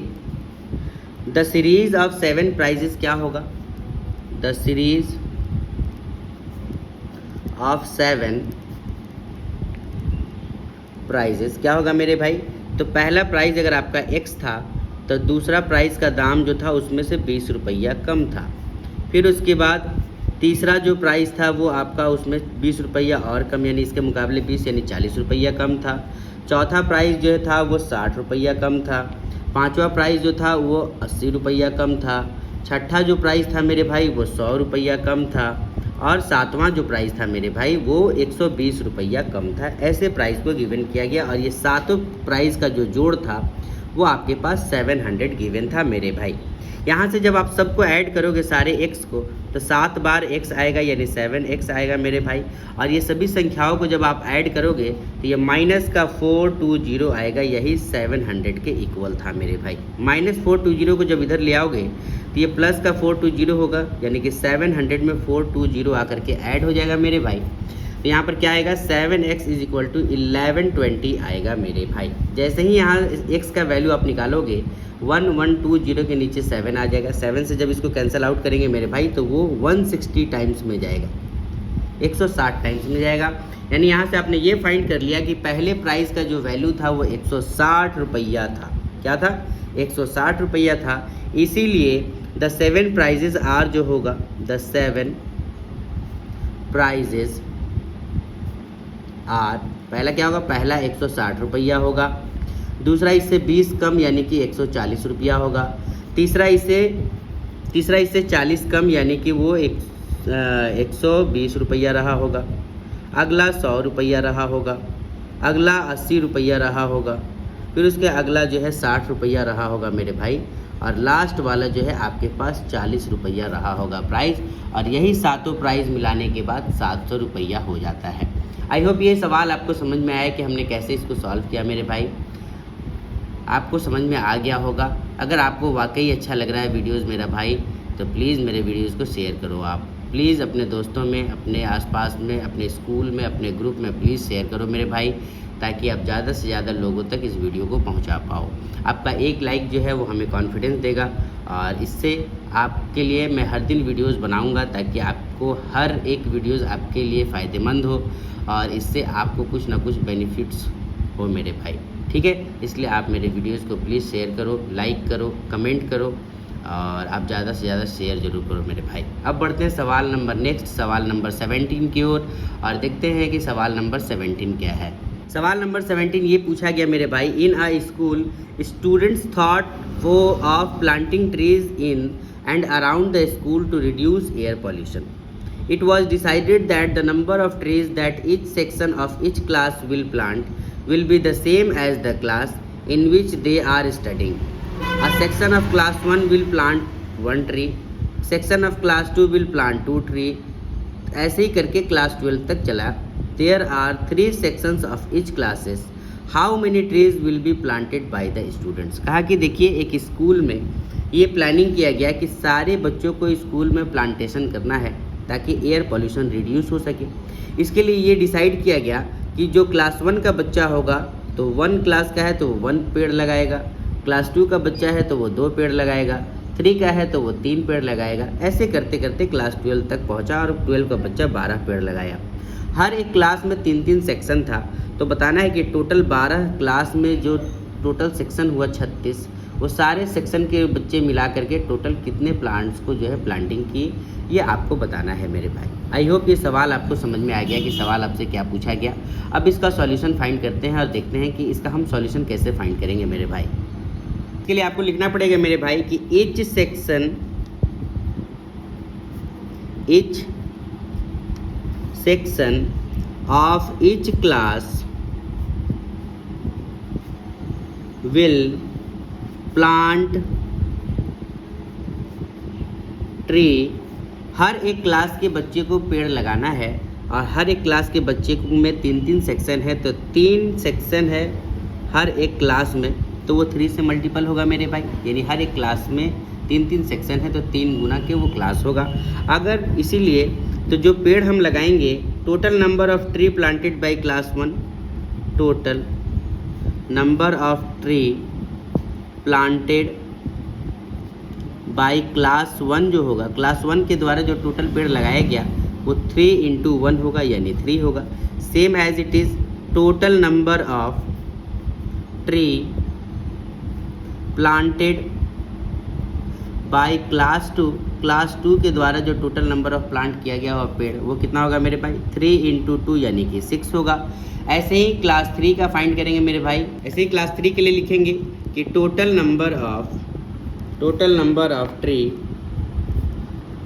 द सीरीज ऑफ 7 प्राइजेस क्या होगा? द सीरीज ऑफ 7 प्राइजेस क्या होगा मेरे भाई? तो पहला प्राइज़ अगर आपका x था तो दूसरा प्राइस का दाम जो था उसमें से 20 रुपया कम था। फिर उसके बाद तीसरा जो प्राइस था वो आपका उसमें 20 रुपया और कम, यानी इसके मुकाबले 20 यानी 40 रुपया कम था। चौथा प्राइस जो था वो 60 रुपया कम था। पांचवा प्राइस जो था वो 80 रुपया कम था। छठा जो प्राइस था मेरे भाई वो 100 रुपया कम था। और सातवां जो प्राइस था मेरे भाई वो 120 रुपया कम था। ऐसे प्राइस को गिवन किया गया और ये सातों प्राइस का जो जोड़ था वो आपके पास 700 गिवन था मेरे भाई। यहाँ से जब आप सबको ऐड करोगे सारे x को तो 7 बार x आएगा यानी 7x आएगा मेरे भाई। और ये सभी संख्याओं को जब आप ऐड करोगे तो ये माइनस का 420 आएगा, यही 700 के इक्वल था मेरे भाई। -420 को जब इधर ले आओगे तो ये प्लस का 420 होगा, यानी कि 700 में 420 आकर के ऐड हो जाएगा मेरे भाई। तो यहाँ पर क्या आएगा 7x = 1120 आएगा मेरे भाई। जैसे ही यहाँ x का वैल्यू आप निकालोगे 1120 के नीचे 7 आ जाएगा। 7 से जब इसको कैंसिल आउट करेंगे मेरे भाई तो वो 160 टाइम्स में जाएगा, 160 टाइम्स में जाएगा। यानी यहाँ से आपने ये फाइंड कर लिया कि पहले प्राइस का जो वैल्यू था वो 160 रुपया था। क्या था? 160 रुपया था। इसीलिए द 7 प्राइजेज आर जो होगा, द 7 प्राइजेज आर, पहला क्या होगा? पहला 160 रुपया होगा। दूसरा इससे 20 कम यानी कि 140 रुपया होगा। तीसरा इससे 40 कम यानी कि वो 120 रुपया रहा होगा। अगला 100 रुपया रहा होगा। अगला 80 रुपया रहा होगा। फिर उसके अगला जो है 60 रुपया रहा होगा मेरे भाई। और लास्ट वाला जो है आपके पास 40 रुपया रहा होगा प्राइस। और यही सातों प्राइस मिलाने के बाद 700 रुपया हो जाता है। आई होप ये सवाल आपको समझ में आया कि हमने कैसे इसको सॉल्व किया मेरे भाई। आपको समझ में आ गया होगा। अगर आपको वाकई अच्छा लग रहा है वीडियोस मेरा भाई तो प्लीज़ मेरे वीडियोस को शेयर करो। आप प्लीज़ अपने दोस्तों में, अपने आसपास में, अपने स्कूल में, अपने ग्रुप में प्लीज़ शेयर करो मेरे भाई, ताकि आप ज़्यादा से ज़्यादा लोगों तक इस वीडियो को पहुंचा पाओ। आपका एक लाइक जो है वो हमें कॉन्फिडेंस देगा और इससे आपके लिए मैं हर दिन वीडियोस बनाऊंगा ताकि आपको हर एक वीडियोस आपके लिए फ़ायदेमंद हो और इससे आपको कुछ ना कुछ बेनिफिट्स हो मेरे भाई। ठीक है, इसलिए आप मेरे वीडियोस को प्लीज़ शेयर करो, लाइक करो, कमेंट करो और आप ज़्यादा से ज़्यादा शेयर जरूर करो मेरे भाई। अब बढ़ते हैं सवाल नंबर 17 की ओर और देखते हैं कि सवाल नंबर 17 क्या है। सवाल नंबर 17 ये पूछा गया मेरे भाई, in a school students thought वो of planting trees in and around the school to reduce air pollution. It was decided that the number of trees that each section of each class will plant will be the same as the class in which they are studying. A section of class 1 will plant 1 tree, section of class 2 will plant 2 tree. ऐसे ही करके class 12 तक चला. There are 3 sections of each classes. How many trees will be planted by the students? कहा कि देखिए एक school में ये प्लानिंग किया गया कि सारे बच्चों को स्कूल में प्लांटेशन करना है ताकि एयर पॉल्यूशन रिड्यूस हो सके. इसके लिए ये डिसाइड किया गया कि जो क्लास 1 का बच्चा होगा तो 1 क्लास का है तो वो 1 पेड़ लगाएगा, क्लास 2 का बच्चा है तो वो 2 पेड़ लगाएगा, 3 का है तो वो 3 पेड़ लगाएगा. ऐसे करते करते क्लास 12 तक पहुंचा और 12 का बच्चा 12 पेड़ लगाया. हर एक क्लास में 3-3 सेक्शन था. तो बताना है कि टोटल 12 क्लास में जो टोटल सेक्शन हुआ 36, वो सारे सेक्शन के बच्चे मिला करके टोटल कितने प्लांट्स को जो है प्लांटिंग की, ये आपको बताना है मेरे भाई. आई होप ये सवाल आपको समझ में आ गया कि सवाल आपसे क्या पूछा गया. अब इसका सॉल्यूशन फाइंड करते हैं और देखते हैं कि इसका हम सॉल्यूशन कैसे फाइंड करेंगे मेरे भाई. इसके लिए आपको लिखना पड़ेगा मेरे भाई कि each section of each class will plant tree. हर एक क्लास के बच्चे को पेड़ लगाना है और हर एक क्लास के बच्चे में 3-3 सेक्शन है तो 3 सेक्शन है हर एक क्लास में, तो वो 3 से मल्टीपल होगा मेरे भाई. यानी हर एक क्लास में 3-3 सेक्शन है तो 3 गुना के वो क्लास होगा. अगर इसीलिए तो जो पेड़ हम लगाएंगे, total number of tree planted by class 1, total number of tree planted by class 1 जो होगा, क्लास 1 के द्वारा जो टोटल पेड़ लगाया गया वो 3 × 1 होगा यानी 3 होगा. Same as it is total number of tree planted by class 2 के द्वारा जो टोटल नंबर ऑफ प्लांट किया गया हुआ पेड़ वो कितना होगा मेरे भाई 3 × 2 यानी कि 6 होगा। ऐसे ही क्लास 3 का फाइंड करेंगे मेरे भाई। ऐसे ही क्लास 3 के लिए लिखेंगे कि total number of tree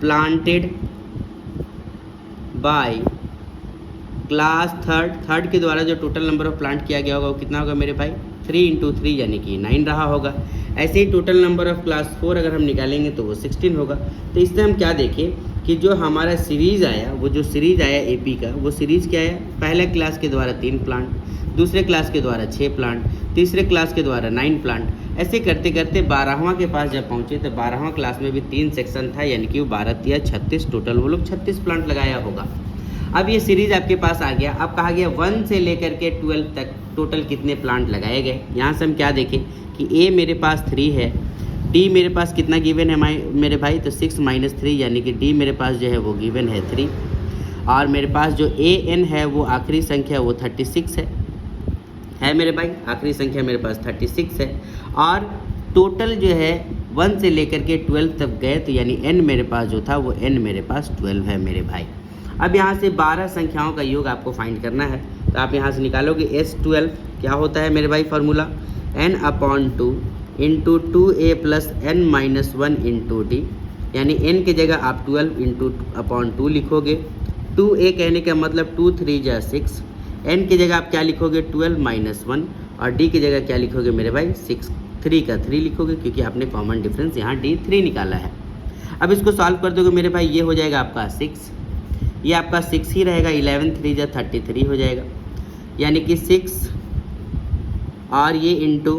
planted by class third के द्वारा जो टोटल नंबर ऑफ प्लांट किया गया होगा वो कितना होगा मेरे भाई 3 × 3 यानी कि 9 रहा होगा। ऐसे ही टोटल नंबर ऑफ क्लास 4 अगर हम निकालेंगे तो वो 16 होगा। तो इससे हम क्या देखें कि जो हमारा सीरीज़ आया, वो जो सीरीज़ आया एपी का, वो सीरीज़ क्या है, पहले क्लास के द्वारा 3 प्लांट, दूसरे क्लास के द्वारा 6 प्लांट, तीसरे क्लास के द्वारा 9 प्लांट, ऐसे करते करते 12वां के पास जब पहुँचे तो 12वां क्लास में भी 3 सेक्शन था, यानी कि वो 12 या 36 टोटल वो लोग 36 प्लांट लगाया होगा। अब ये सीरीज़ आपके पास आ गया। अब कहा गया 1 से लेकर के 12 तक टोटल कितने प्लांट लगाए गए। यहाँ से हम क्या देखें कि ए मेरे पास 3 है, डी मेरे पास कितना गिवन है मेरे भाई, तो 6 - 3 यानी कि डी मेरे पास जो है वो गिवन है 3, और मेरे पास जो ए एन है वो आखिरी संख्या वो 36 है मेरे भाई, आखिरी संख्या मेरे पास 36 है। और टोटल जो है 1 से लेकर के 12 तक गए, तो यानी एन मेरे पास जो था वो एन मेरे पास 12 है मेरे भाई। अब यहाँ से 12 संख्याओं का योग आपको फाइंड करना है, तो आप यहाँ से निकालोगे S12 क्या होता है मेरे भाई formula, n/2 × 2a + n - 1 × d, यानी n की जगह आप 12 × 2 लिखोगे। 2a कहने का मतलब 2 3 × 6, n की जगह आप क्या लिखोगे 12 - 1, और d की जगह क्या लिखोगे मेरे भाई 6, 3 का 3 लिखोगे, क्योंकि आपने कॉमन डिफरेंस यहाँ d 3 निकाला है। अब इसको सॉल्व कर दोगे मेरे भाई, ये हो जाएगा आपका 6, ये आपका 6 ही रहेगा, 11 3 × 33 हो जाएगा, यानी कि 6 और ये इंटू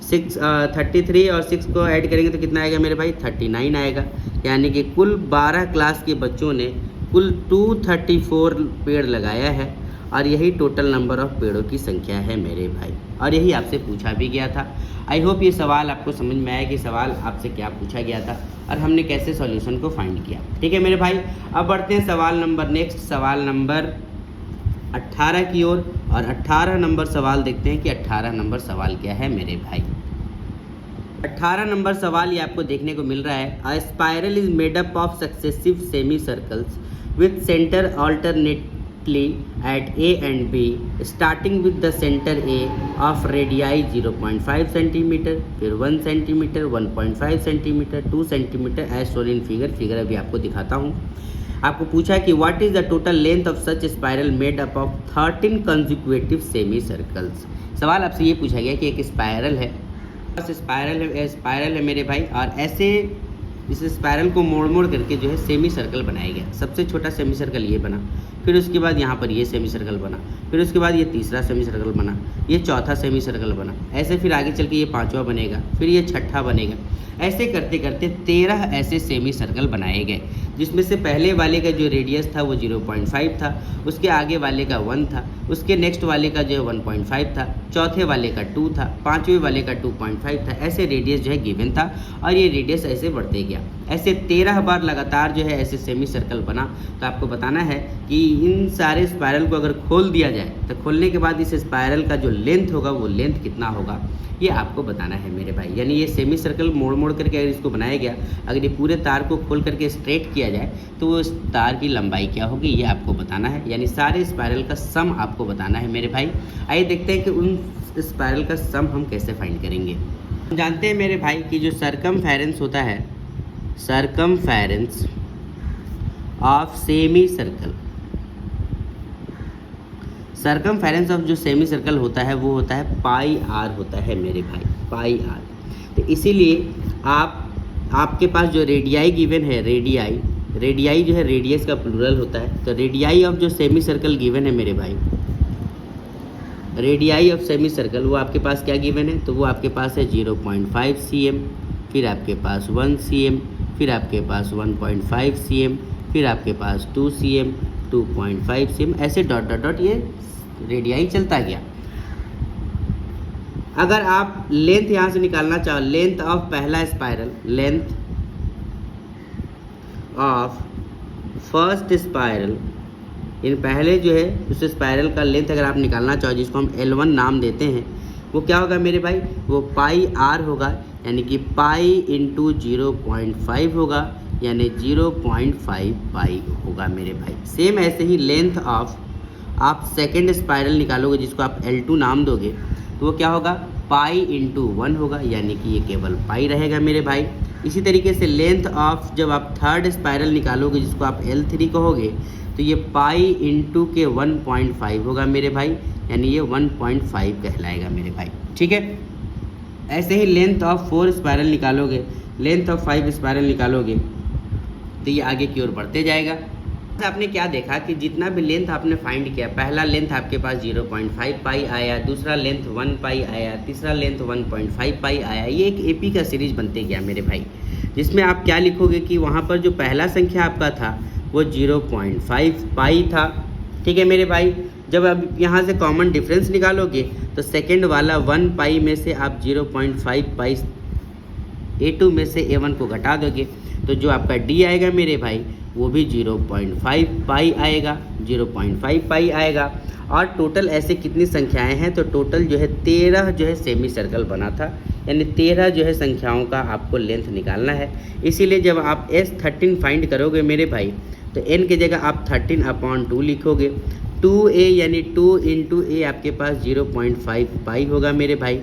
6 33 और 6 को ऐड करेंगे तो कितना आएगा मेरे भाई 39 आएगा। यानी कि कुल 12 क्लास के बच्चों ने कुल 234 पेड़ लगाया है, और यही टोटल नंबर ऑफ पेड़ों की संख्या है मेरे भाई, और यही आपसे पूछा भी गया था। आई होप ये सवाल आपको समझ में आया कि सवाल आपसे क्या पूछा गया था और हमने कैसे सॉल्यूशन को फाइंड किया। ठीक है मेरे भाई, अब बढ़ते हैं सवाल नंबर 18 की ओर, और 18 नंबर सवाल देखते हैं कि 18 नंबर सवाल क्या है मेरे भाई। 18 नंबर सवाल ये आपको देखने को मिल रहा है, अ spiral is made up of successive semi circles with centre alternately at A and B, starting with the center A of radii 0.5 cm, फिर 1 cm, 1.5 cm, 2 cm as shown in figure अभी आपको दिखाता हूँ। आपको पूछा है कि what is the total length of such spiral made up of 13 consecutive semi circles. सवाल आपसे ये पूछा गया कि एक स्पाइरल है मेरे भाई, और ऐसे इस स्पाइरल को मोड़ करके जो है सेमी सर्कल बनाया गया। सबसे छोटा सेमी सर्कल ये बना, फिर उसके बाद यहाँ पर ये सेमी सर्कल बना, फिर उसके बाद ये तीसरा सेमी सर्कल बना, ये चौथा सेमी सर्कल बना, ऐसे फिर आगे चल के ये 5वां बनेगा, फिर ये 6ठा बनेगा। ऐसे करते करते 13 ऐसे सेमी सर्कल बनाए गए, जिसमें से पहले वाले का जो रेडियस था वो 0.5 था, उसके आगे वाले का 1 था, उसके नेक्स्ट वाले का जो है 1.5 था, चौथे वाले का 2 था, 5वें वाले का 2.5 था। ऐसे रेडियस जो है गिवन था, और ये रेडियस ऐसे बढ़ते गया। ऐसे 13 बार लगातार जो है ऐसे सेमी सर्कल बना। तो आपको बताना है कि इन सारे स्पाइरल को अगर खोल दिया जाए तो खोलने के बाद इस स्पाइरल का जो लेंथ होगा वो लेंथ कितना होगा, ये आपको बताना है मेरे भाई। यानी ये सेमी सर्कल मोड़ करके अगर इसको बनाया गया, अगर ये पूरे तार को खोल करके स्ट्रेट किया जाए तो वो तार की लंबाई क्या होगी, ये आपको बताना है। यानी सारे स्पाइरल का सम आपको बताना है मेरे भाई। आइए देखते हैं कि उन स्पाइरल का सम हम कैसे फाइंड करेंगे। जानते हैं मेरे भाई कि जो सरकमफेरेंस होता है, circumference of semi circle, circumference of जो सेमी सर्कल होता है वो होता है πr होता है मेरे भाई, πr। तो इसीलिए आपके पास जो रेडियाई गिवन है, रेडियाई जो है रेडियस का प्लूरल होता है। तो रेडियाई ऑफ जो सेमी सर्कल गिवन है मेरे भाई, रेडियाई ऑफ सेमी सर्कल वो आपके पास क्या गिवन है, तो वो आपके पास है 0.5 cm, फिर आपके पास 1 cm, फिर आपके पास 1.5 cm, फिर आपके पास 2 cm, 2.5 cm, ऐसे डॉट ये रेडियाई चलता गया। अगर आप लेंथ यहाँ से निकालना चाहो, लेंथ ऑफ पहला spiral, length of first spiral, इन पहले जो है उस स्पाइरल का लेंथ अगर आप निकालना चाहो, जिसको हम L1 नाम देते हैं, वो क्या होगा मेरे भाई, वो पाई आर होगा, यानी कि पाई इंटू 0.5 होगा, यानी 0.5 पाई होगा मेरे भाई। सेम ऐसे ही लेंथ ऑफ आप सेकेंड स्पाइरल निकालोगे जिसको आप L2 नाम दोगे, तो वो क्या होगा, पाई इंटू 1 होगा, यानी कि ये केवल पाई रहेगा मेरे भाई। इसी तरीके से लेंथ ऑफ जब आप थर्ड स्पाइरल निकालोगे जिसको आप L3 कहोगे, तो ये पाई इंटू के 1.5 होगा मेरे भाई, यानी ये 1.5 कहलाएगा मेरे भाई। ठीक है, ऐसे ही लेंथ ऑफ 4 स्पाइरल निकालोगे, लेंथ ऑफ 5 स्पाइरल निकालोगे, तो ये आगे की ओर बढ़ते जाएगा। आपने क्या देखा कि जितना भी लेंथ आपने फाइंड किया, पहला लेंथ आपके पास 0.5 पाई आया, दूसरा लेंथ 1 पाई आया, तीसरा लेंथ 1.5 पाई आया। ये एक एपी का सीरीज बनते गया मेरे भाई, जिसमें आप क्या लिखोगे कि वहाँ पर जो पहला संख्या आपका था वो 0.5 पाई था। ठीक है मेरे भाई, जब आप यहाँ से कॉमन डिफरेंस निकालोगे तो सेकेंड वाला 1 पाई में से आप 0.5 पाई A2 में से A1 को घटा दोगे, तो जो आपका D आएगा मेरे भाई वो भी 0.5 पाई आएगा, 0.5 पाई आएगा। और टोटल ऐसे कितनी संख्याएं हैं, तो टोटल जो है 13 जो है सेमी सर्कल बना था, यानी 13 जो है संख्याओं का आपको लेंथ निकालना है। इसीलिए जब आप S13 फाइंड करोगे मेरे भाई, तो n की जगह आप 13/2 लिखोगे। 2a यानी 2 इंटू a आपके पास 0.5 पाई होगा मेरे भाई,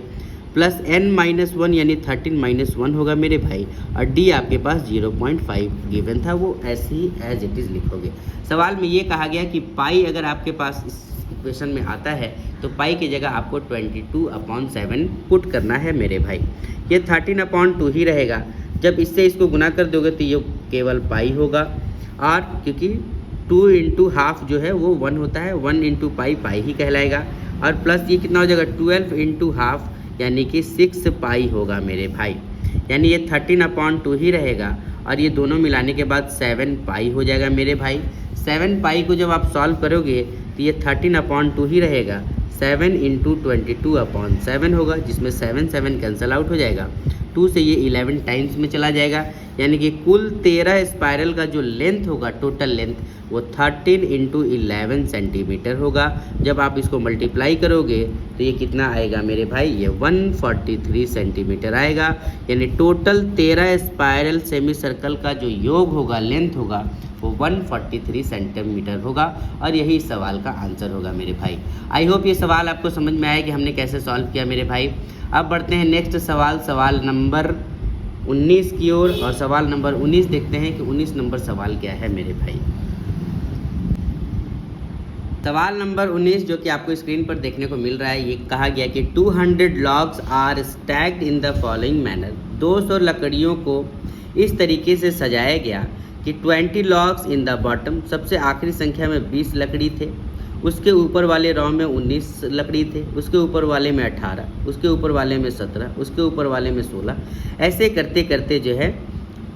प्लस n-1 यानी 13-1 होगा मेरे भाई, और d आपके पास 0.5 गिवन था, वो ऐसे ही एज इट इज़ लिखोगे। सवाल में ये कहा गया कि पाई अगर आपके पास इस इक्वेशन में आता है तो पाई की जगह आपको 22/7 पुट करना है मेरे भाई। ये 13/2 ही रहेगा, जब इससे इसको गुना कर दोगे तो ये केवल पाई होगा, और क्योंकि 2 इंटू हाफ जो है वो 1 होता है, 1 इंटू पाई पाई ही कहलाएगा, और प्लस ये कितना हो जाएगा 12 इंटू हाफ, यानी कि 6 पाई होगा मेरे भाई, यानी ये 13/2 ही रहेगा, और ये दोनों मिलाने के बाद 7 पाई हो जाएगा मेरे भाई। 7 पाई को जब आप सॉल्व करोगे तो ये 13/2 ही रहेगा, 7 इंटू 22/7 होगा, जिसमें 7 कैंसल आउट हो जाएगा, 2 से ये 11 टाइम्स में चला जाएगा, यानी कि कुल 13 स्पाइरल का जो लेंथ होगा, टोटल लेंथ, वो 13 इंटू 11 सेंटीमीटर होगा। जब आप इसको मल्टीप्लाई करोगे तो ये कितना आएगा मेरे भाई, ये 143 सेंटीमीटर आएगा, यानी टोटल 13 स्पाइरल सेमी सर्कल का जो योग होगा, लेंथ होगा, वो 143 सेंटीमीटर होगा, और यही इस सवाल का आंसर होगा मेरे भाई। आई होप ये सवाल आपको समझ में आया कि हमने कैसे सॉल्व किया मेरे भाई। अब बढ़ते हैं नेक्स्ट सवाल, सवाल नंबर 19 की ओर, और सवाल नंबर 19 देखते हैं कि 19 नंबर सवाल क्या है मेरे भाई। सवाल नंबर 19 जो कि आपको स्क्रीन पर देखने को मिल रहा है, ये कहा गया कि 200 logs are stacked in the following manner. 200 लकड़ियों को इस तरीके से सजाया गया कि 20 लॉग्स इन द बॉटम, सबसे आखिरी संख्या में 20 लकड़ी थे, उसके ऊपर वाले रॉ में 19 लकड़ी थे, उसके ऊपर वाले में 18, उसके ऊपर वाले में 17, उसके ऊपर वाले में 16। ऐसे करते करते जो है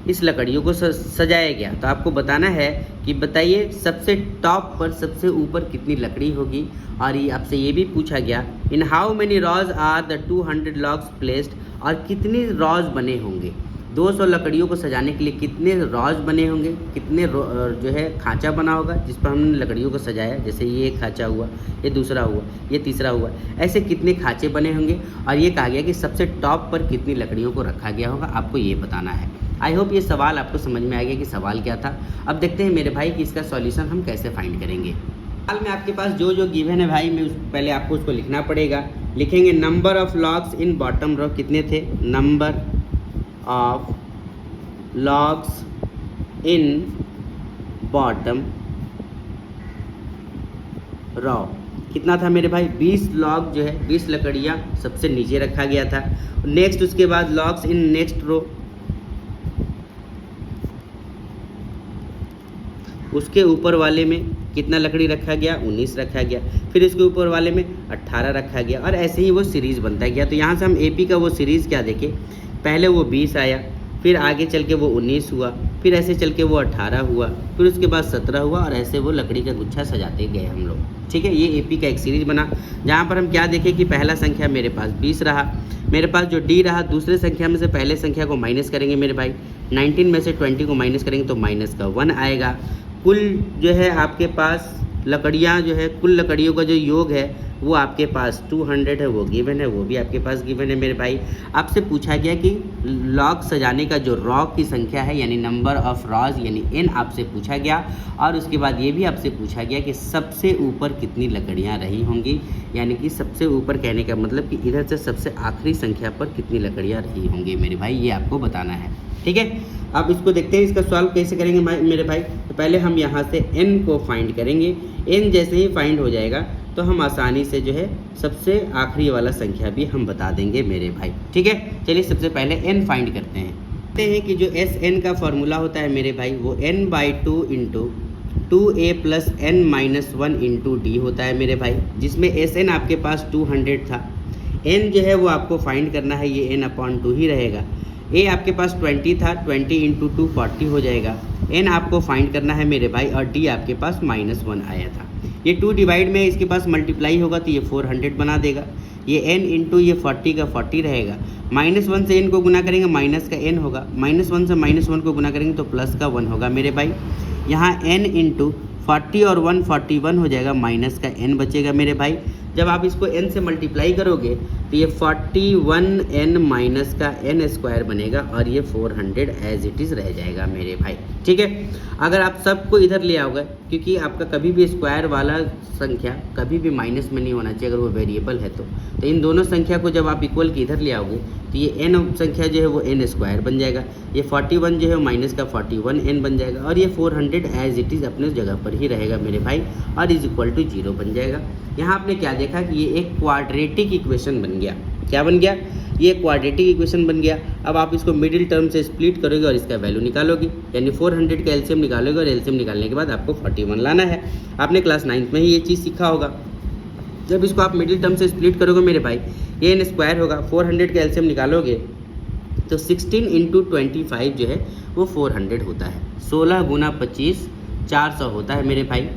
इस लकड़ियों को सजाया गया। तो आपको बताना है कि बताइए सबसे टॉप पर, सबसे ऊपर कितनी लकड़ी होगी, और ये आपसे ये भी पूछा गया in how many rows are the 200 logs placed, और कितनी रॉज बने होंगे, 200 लकड़ियों को सजाने के लिए कितने रॉज बने होंगे, कितने जो है खांचा बना होगा जिस पर हमने लकड़ियों को सजाया। जैसे ये एक खांचा हुआ, ये दूसरा हुआ, ये तीसरा हुआ, ऐसे कितने खांचे बने होंगे, और ये कहा गया कि सबसे टॉप पर कितनी लकड़ियों को रखा गया होगा, आपको ये बताना है। आई होप ये सवाल आपको समझ में आ गया कि सवाल क्या था। अब देखते हैं मेरे भाई कि इसका सॉल्यूशन हम कैसे फाइंड करेंगे। सवाल में आपके पास जो जो गिवन है भाई, मैं पहले आपको उसको लिखना पड़ेगा। लिखेंगे number of logs in bottom row, कितने थे, number of logs in bottom row कितना था मेरे भाई, 20 लॉग जो है, 20 लकड़ियाँ सबसे नीचे रखा गया था। नेक्स्ट उसके बाद लॉग्स इन नेक्स्ट रो, उसके ऊपर वाले में कितना लकड़ी रखा गया, 19 रखा गया, फिर इसके ऊपर वाले में 18 रखा गया, और ऐसे ही वो सीरीज़ बनता गया। तो यहाँ से हम एपी का वो सीरीज़ क्या देखें, पहले वो 20 आया, फिर आगे चल के वो 19 हुआ, फिर ऐसे चल के वो 18 हुआ, फिर उसके बाद 17 हुआ, और ऐसे वो लकड़ी का गुच्छा सजाते गए हम लोग। ठीक है, ये एपी का एक सीरीज़ बना, जहाँ पर हम क्या देखें कि पहला संख्या मेरे पास 20 रहा, मेरे पास जो डी रहा, दूसरे संख्या में से पहले संख्या को माइनस करेंगे मेरे भाई, 19 में से 20 को माइनस करेंगे तो माइनस का 1 आएगा। कुल जो है आपके पास लकड़ियाँ जो है, कुल लकड़ियों का जो योग है वो आपके पास 200 है, वो गिवन है, वो भी आपके पास गिवन है मेरे भाई। आपसे पूछा गया कि लॉग सजाने का जो रॉ की संख्या है यानी नंबर ऑफ रॉज यानी n आपसे पूछा गया, और उसके बाद ये भी आपसे पूछा गया कि सबसे ऊपर कितनी लकड़ियाँ रही होंगी, यानी कि सबसे ऊपर कहने का मतलब कि इधर से सबसे आखिरी संख्या पर कितनी लकड़ियाँ रही होंगी मेरे भाई, ये आपको बताना है। ठीक है, अब इसको देखते हैं इसका सॉल्व कैसे करेंगे मेरे भाई। तो पहले हम यहाँ से n को फाइंड करेंगे। n जैसे ही फाइंड हो जाएगा तो हम आसानी से जो है सबसे आखिरी वाला संख्या भी हम बता देंगे मेरे भाई। ठीक है, चलिए सबसे पहले n फाइंड करते हैं। देखते हैं कि जो Sn का फॉर्मूला होता है मेरे भाई वो n/2 into 2a plus n minus 1 into D होता है मेरे भाई, जिसमें Sn आपके पास 200 था। n जो है वो आपको फाइंड करना है, ये n/2 ही रहेगा। a आपके पास 20 था, 20 इंटू 2 40 हो जाएगा। n आपको फाइंड करना है मेरे भाई, और d आपके पास -1 आया था। ये 2 डिवाइड में इसके पास मल्टीप्लाई होगा तो ये 400 बना देगा। ये n इंटू ये 40 का 40 रहेगा। -1 से n को गुना करेंगे माइनस का n होगा, -1 से -1 को गुना करेंगे तो प्लस का 1 होगा मेरे भाई। यहाँ n इंटू 40 और 1 41 हो जाएगा, माइनस का n बचेगा मेरे भाई। जब आप इसको n से मल्टीप्लाई करोगे तो ये 41n माइनस का n स्क्वायर बनेगा, और ये 400 एज इट इज़ रह जाएगा मेरे भाई। ठीक है, अगर आप सबको इधर ले आओगे, क्योंकि आपका कभी भी स्क्वायर वाला संख्या कभी भी माइनस में नहीं होना चाहिए अगर वो वेरिएबल है तो इन दोनों संख्या को जब आप इक्वल के इधर ले आओगे तो ये n संख्या जो है वो n स्क्वायर बन जाएगा, ये 41 जो है माइनस का 41n बन जाएगा, और ये 400 एज इट इज़ अपने जगह पर ही रहेगा मेरे भाई, और इज इक्वल टू 0 बन जाएगा। यहाँ आपने क्या देखा कि ये एक क्वाड्रेटिक इक्वेशन बन गया। क्या बन गया? ये क्वाड्रेटिक इक्वेशन बन गया। अब आप इसको मिडिल टर्म से स्प्लिट करोगे और इसका वैल्यू निकालोगे, यानी 400 का एलसीएम निकालोगे, और एलसीएम निकालने के बाद आपको 41 लाना है। आपने क्लास 9th में ही ये चीज़ सीखा होगा। जब इसको आप मिडिल टर्म से स्प्लिट करोगे मेरे भाई, ये n स्क्वायर होगा, 400 का एलसीएम निकालोगे तो 16 इंटू 25 जो है वो 400 होता है। 16 गुना 25 400 होता है मेरे भाई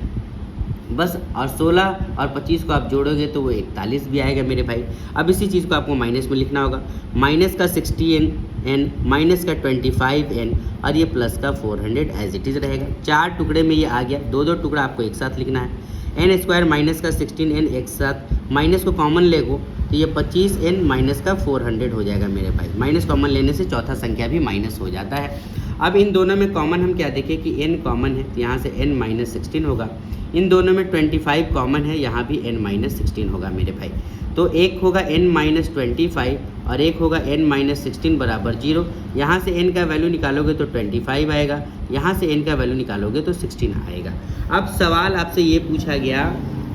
बस, और 16 और 25 को आप जोड़ोगे तो वो 41 भी आएगा मेरे भाई। अब इसी चीज़ को आपको माइनस में लिखना होगा, माइनस का 60n माइनस का 25n और ये प्लस का 400 एज इट इज़ रहेगा। 4 टुकड़े में ये आ गया, 2 टुकड़ा आपको एक साथ लिखना है। n स्क्वायर माइनस का 16n एक साथ, माइनस को कॉमन लेगो तो ये 25n माइनस का 400 हो जाएगा मेरे भाई। माइनस कॉमन लेने से चौथा संख्या भी माइनस हो जाता है। अब इन दोनों में कॉमन हम क्या देखें कि n कॉमन है तो यहाँ से n माइनस 16 होगा। इन दोनों में 25 कॉमन है, यहाँ भी n माइनस 16 होगा मेरे भाई। तो एक होगा n माइनस 25 और एक होगा n माइनस 16 बराबर 0। यहाँ से n का वैल्यू निकालोगे तो 25 आएगा, यहाँ से n का वैल्यू निकालोगे तो 16 आएगा। अब सवाल आपसे ये पूछा गया,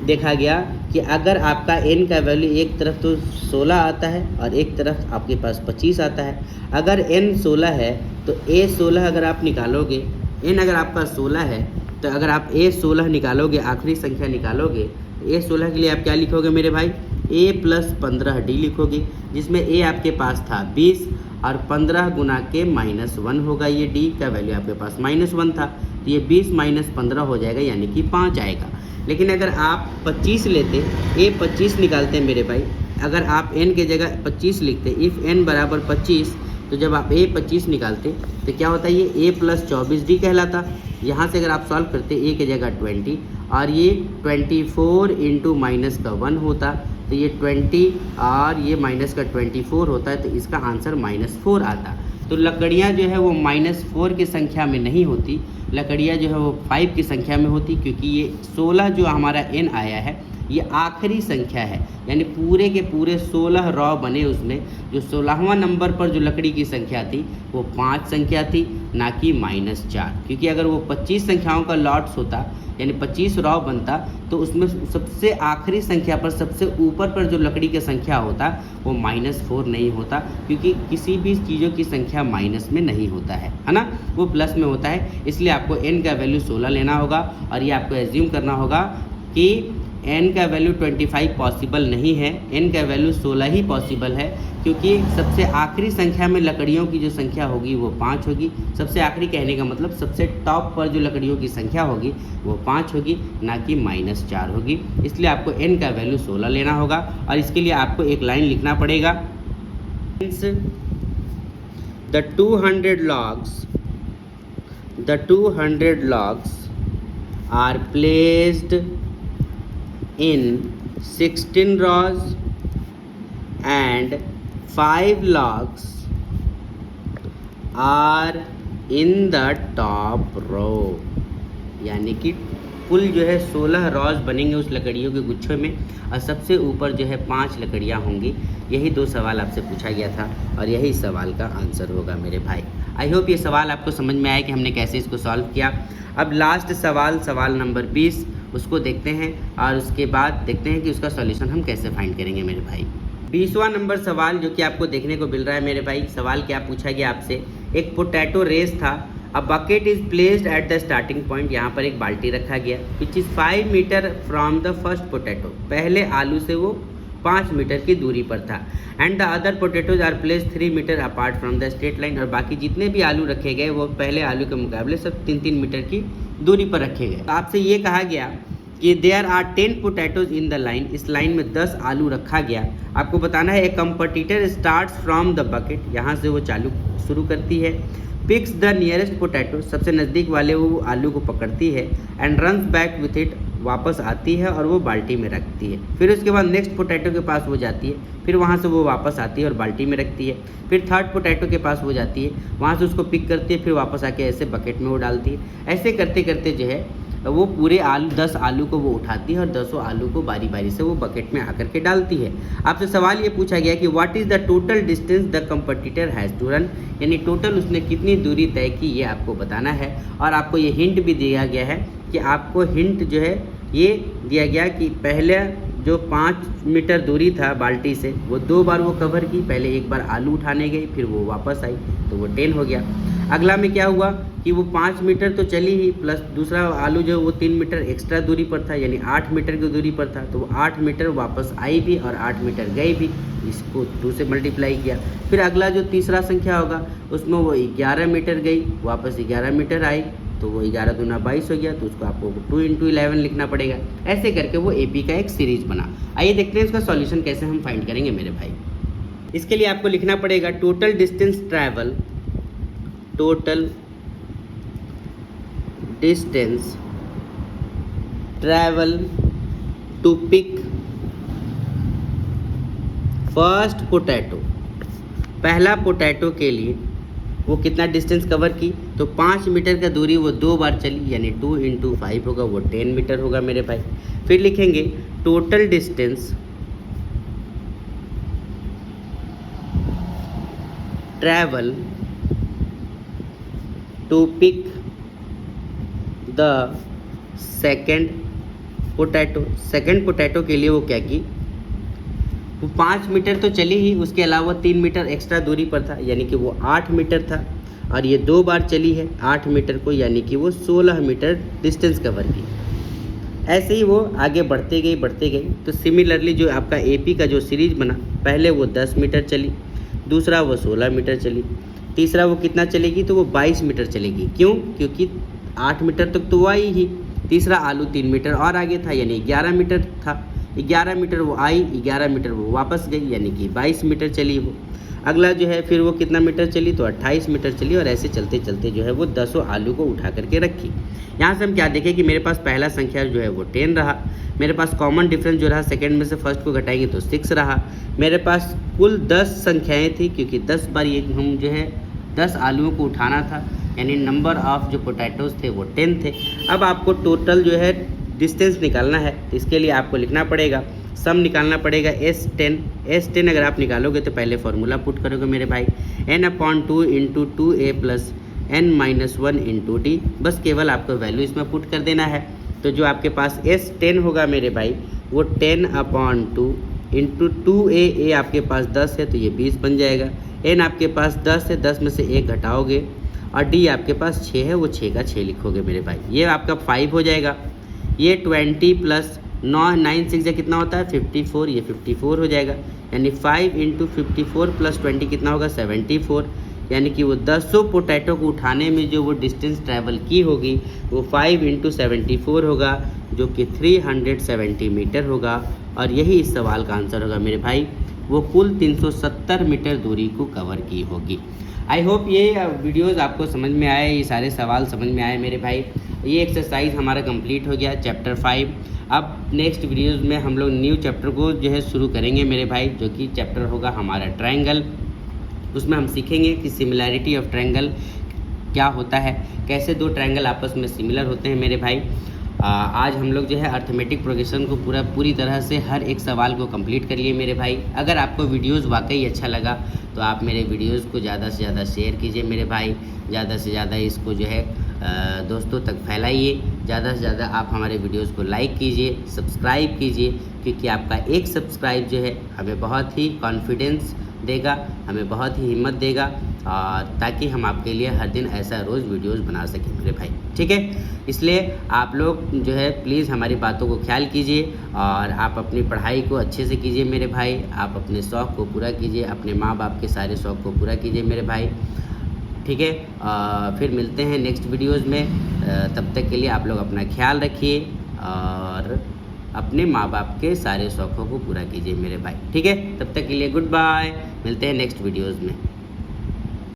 देखा गया कि अगर आपका n का वैल्यू एक तरफ तो 16 आता है और एक तरफ आपके पास 25 आता है। अगर n 16 है तो a 16 अगर आप निकालोगे, n अगर आपका 16 है तो अगर आप a 16 निकालोगे, आखिरी संख्या निकालोगे, तो a 16 के लिए आप क्या लिखोगे मेरे भाई, a प्लस 15d लिखोगे, जिसमें a आपके पास था 20 और 15 गुना के -1 होगा। ये d का वैल्यू आपके पास -1 था तो ये 20 माइनस 15 हो जाएगा, यानी कि 5 आएगा। लेकिन अगर आप 25 लेते, a 25 निकालते हैं मेरे भाई, अगर आप n के जगह 25 लिखते, इफ़ n बराबर 25, तो जब आप a 25 निकालते तो क्या होता है, ये a प्लस 24d कहलाता। यहाँ से अगर आप सॉल्व करते a की जगह 20 और ये 24 इंटू माइनस का 1 होता, तो ये 20 और ये माइनस का 24 होता है, तो इसका आंसर -4 आता। तो लकड़ियाँ जो है वो -4 की संख्या में नहीं होती, लकड़ियाँ जो है वो 5 की संख्या में होती, क्योंकि ये 16 जो हमारा n आया है ये आखिरी संख्या है, यानी पूरे के पूरे 16 रॉ बने, उसमें जो 16वां नंबर पर जो लकड़ी की संख्या थी वो 5 संख्या थी, ना कि -4। क्योंकि अगर वो 25 संख्याओं का लॉट्स होता, यानी 25 रॉ बनता, तो उसमें सबसे आखिरी संख्या पर सबसे ऊपर पर जो लकड़ी की संख्या होता वो -4 नहीं होता, क्योंकि किसी भी चीज़ों की संख्या माइनस में नहीं होता है ना, वो प्लस में होता है। इसलिए आपको n का वैल्यू 16 लेना होगा, और ये आपको एज्यूम करना होगा कि n का वैल्यू 25 पॉसिबल नहीं है, n का वैल्यू 16 ही पॉसिबल है, क्योंकि सबसे आखिरी संख्या में लकड़ियों की जो संख्या होगी वो 5 होगी। सबसे आखिरी कहने का मतलब सबसे टॉप पर जो लकड़ियों की संख्या होगी वो 5 होगी, ना कि -4 होगी। इसलिए आपको n का वैल्यू 16 लेना होगा, और इसके लिए आपको एक लाइन लिखना पड़ेगा, the 200 logs are placed in 16 rows and 5 logs are in the top row। यानी कि कुल जो है 16 रॉज बनेंगे उस लकड़ियों के गुच्छों में और सबसे ऊपर जो है 5 लकड़ियाँ होंगी। यही 2 सवाल आपसे पूछा गया था और यही सवाल का आंसर होगा मेरे भाई। आई होप ये सवाल आपको समझ में आया कि हमने कैसे इसको सॉल्व किया। अब लास्ट सवाल नंबर 20 उसको देखते हैं और उसके बाद देखते हैं कि उसका सॉल्यूशन हम कैसे फाइंड करेंगे मेरे भाई। 20वां नंबर सवाल जो कि आपको देखने को मिल रहा है मेरे भाई। सवाल क्या पूछा गया आपसे, एक पोटैटो रेस था। A bucket is placed at the starting point. यहाँ पर एक बाल्टी रखा गया which is 5 metre from the first potato. पहले आलू से वो 5 मीटर की दूरी पर था। And the other potatoes are placed 3 metre apart from the straight line. और बाकी जितने भी आलू रखे गए वो पहले आलू के मुकाबले सब 3-3 मीटर की दूरी पर रखे गए। तो आपसे ये कहा गया कि there are 10 potatoes in the line. इस लाइन में 10 आलू रखा गया। आपको बताना है a competitor starts from the bucket. यहाँ से वो चालू शुरू करती है। पिक्स द नियरेस्ट पोटैटो, सबसे नज़दीक वाले वो आलू को पकड़ती है। And runs back with it, वापस आती है और वो बाल्टी में रखती है। फिर उसके बाद नेक्स्ट पोटैटो के पास वो जाती है। फिर वहाँ से वो वापस आती है और बाल्टी में रखती है। फिर थर्ड पोटैटो के पास वो जाती है, वहाँ से उसको पिक करती है। फिर वापस आके ऐसे बकेट में वो डालती है। ऐसे करते करते जो है वो पूरे 10 आलू को वो उठाती है और 10 आलू को बारी बारी से वो बकेट में आकर के डालती है। आपसे सवाल ये पूछा गया कि what is the total distance the competitor has to run. यानी टोटल उसने कितनी दूरी तय की ये आपको बताना है। और आपको ये हिंट भी दिया गया है कि आपको हिंट जो है ये दिया गया कि पहले जो 5 मीटर दूरी था बाल्टी से वो 2 बार वो कवर की। पहले एक बार आलू उठाने गई, फिर वो वापस आई, तो वो 10 हो गया। अगला में क्या हुआ कि वो 5 मीटर तो चली ही, प्लस दूसरा आलू जो वो 3 मीटर एक्स्ट्रा दूरी पर था, यानी 8 मीटर की दूरी पर था। तो वो 8 मीटर वापस आई भी और 8 मीटर गई भी। इसको 2 से मल्टीप्लाई किया। फिर अगला जो तीसरा संख्या होगा उसमें वो 11 मीटर गई, वापस 11 मीटर आई, तो वो 11 दूना 22 हो गया। तो उसको आपको 2 × 11 लिखना पड़ेगा। ऐसे करके वो एपी का एक सीरीज बना। आइए देखते हैं इसका सॉल्यूशन कैसे हम फाइंड करेंगे मेरे भाई। इसके लिए आपको लिखना पड़ेगा total distance travel, total distance travel to pick first potato. पहला पोटैटो के लिए वो कितना डिस्टेंस कवर की, तो 5 मीटर का दूरी वो 2 बार चली, यानी 2 × 5 होगा, वो 10 मीटर होगा मेरे भाई। फिर लिखेंगे total distance travel to pick the second potato. Second potato के लिए वो क्या की, वो 5 मीटर तो चली ही, उसके अलावा 3 मीटर एक्स्ट्रा दूरी पर था, यानी कि वो 8 मीटर था। और ये 2 बार चली है 8 मीटर को, यानी कि वो 16 मीटर डिस्टेंस कवर की। ऐसे ही वो आगे बढ़ते गई। तो सिमिलरली जो आपका एपी का जो सीरीज बना, पहले वो 10 मीटर चली, दूसरा वो 16 मीटर चली, तीसरा वो कितना चलेगी, तो वो 22 मीटर चलेगी। क्यों? क्योंकि 8 मीटर तक तो वो आई ही। तीसरा आलू 3 मीटर और आगे था, यानी 11 मीटर था। 11 मीटर वो आई, 11 मीटर वो वापस गई, यानी कि 22 मीटर चली वो। अगला जो है फिर वो कितना मीटर चली, तो 28 मीटर चली। और ऐसे चलते चलते जो है वो 10 आलू को उठा करके रखी। यहाँ से हम क्या देखें कि मेरे पास पहला संख्या जो है वो 10 रहा। मेरे पास कॉमन डिफरेंस जो रहा सेकंड में से फर्स्ट को घटाएंगे तो 6 रहा। मेरे पास कुल 10 संख्याएँ थी, क्योंकि 10 बार ये हम जो है 10 आलूओं को उठाना था, यानी नंबर ऑफ जो पोटैटोज थे वो 10 थे। अब आपको टोटल जो है डिस्टेंस निकालना है, तो इसके लिए आपको लिखना पड़ेगा, सम निकालना पड़ेगा S10 अगर आप निकालोगे तो पहले फार्मूला पुट करोगे मेरे भाई, n/2 × 2a + n-1 × d। बस केवल आपको वैल्यू इसमें पुट कर देना है। तो जो आपके पास S10 होगा मेरे भाई वो 10/2 × 2a आपके पास 10 है तो ये 20 बन जाएगा। n आपके पास 10 है, 10 में से 1 घटाओगे, और d आपके पास 6 है, वो 6 का 6 लिखोगे मेरे भाई। ये आपका 5 हो जाएगा। ये 20 + 9 6 कितना होता है 54, ये 54 हो जाएगा। यानी 5 × 54 + 20 कितना होगा 74। यानी कि वो 10 पोटैटो को उठाने में जो वो डिस्टेंस ट्रैवल की होगी वो 5 × 74 होगा, जो कि 370 मीटर होगा। और यही इस सवाल का आंसर होगा मेरे भाई। वो कुल 370 मीटर दूरी को कवर की होगी। आई होप ये वीडियोज़ आपको समझ में आए, ये सारे सवाल समझ में आए मेरे भाई। ये एक्सरसाइज हमारा कंप्लीट हो गया चैप्टर 5। अब नेक्स्ट वीडियोज़ में हम लोग न्यू चैप्टर को जो है शुरू करेंगे मेरे भाई, जो कि चैप्टर होगा हमारा ट्रायंगल। उसमें हम सीखेंगे कि सिमिलैरिटी ऑफ ट्रायंगल क्या होता है, कैसे दो ट्रायंगल आपस में सिमिलर होते हैं मेरे भाई। आज हम लोग जो है अर्थमेटिक प्रोग्रेशन को पूरी तरह से हर एक सवाल को कंप्लीट कर लिए मेरे भाई। अगर आपको वीडियोस वाकई अच्छा लगा तो आप मेरे वीडियोस को ज़्यादा से ज़्यादा शेयर कीजिए मेरे भाई, ज़्यादा से ज़्यादा इसको जो है दोस्तों तक फैलाइए, ज़्यादा से ज़्यादा आप हमारे वीडियोस को लाइक कीजिए, सब्सक्राइब कीजिए, क्योंकि आपका एक सब्सक्राइब जो है हमें बहुत ही कॉन्फिडेंस देगा, हमें बहुत ही हिम्मत देगा, और ताकि हम आपके लिए हर दिन ऐसा रोज़ वीडियोस बना सकें मेरे भाई, ठीक है। इसलिए आप लोग जो है प्लीज़ हमारी बातों को ख्याल कीजिए और आप अपनी पढ़ाई को अच्छे से कीजिए मेरे भाई, आप अपने शौक़ को पूरा कीजिए, अपने माँ बाप के सारे शौक़ को पूरा कीजिए मेरे भाई, ठीक है। फिर मिलते हैं नेक्स्ट वीडियोज़ में, तब तक के लिए आप लोग अपना ख्याल रखिए और अपने माँ बाप के सारे शौक़ों को पूरा कीजिए मेरे भाई, ठीक है। तब तक के लिए गुड बाय, मिलते हैं नेक्स्ट वीडियोज़ में।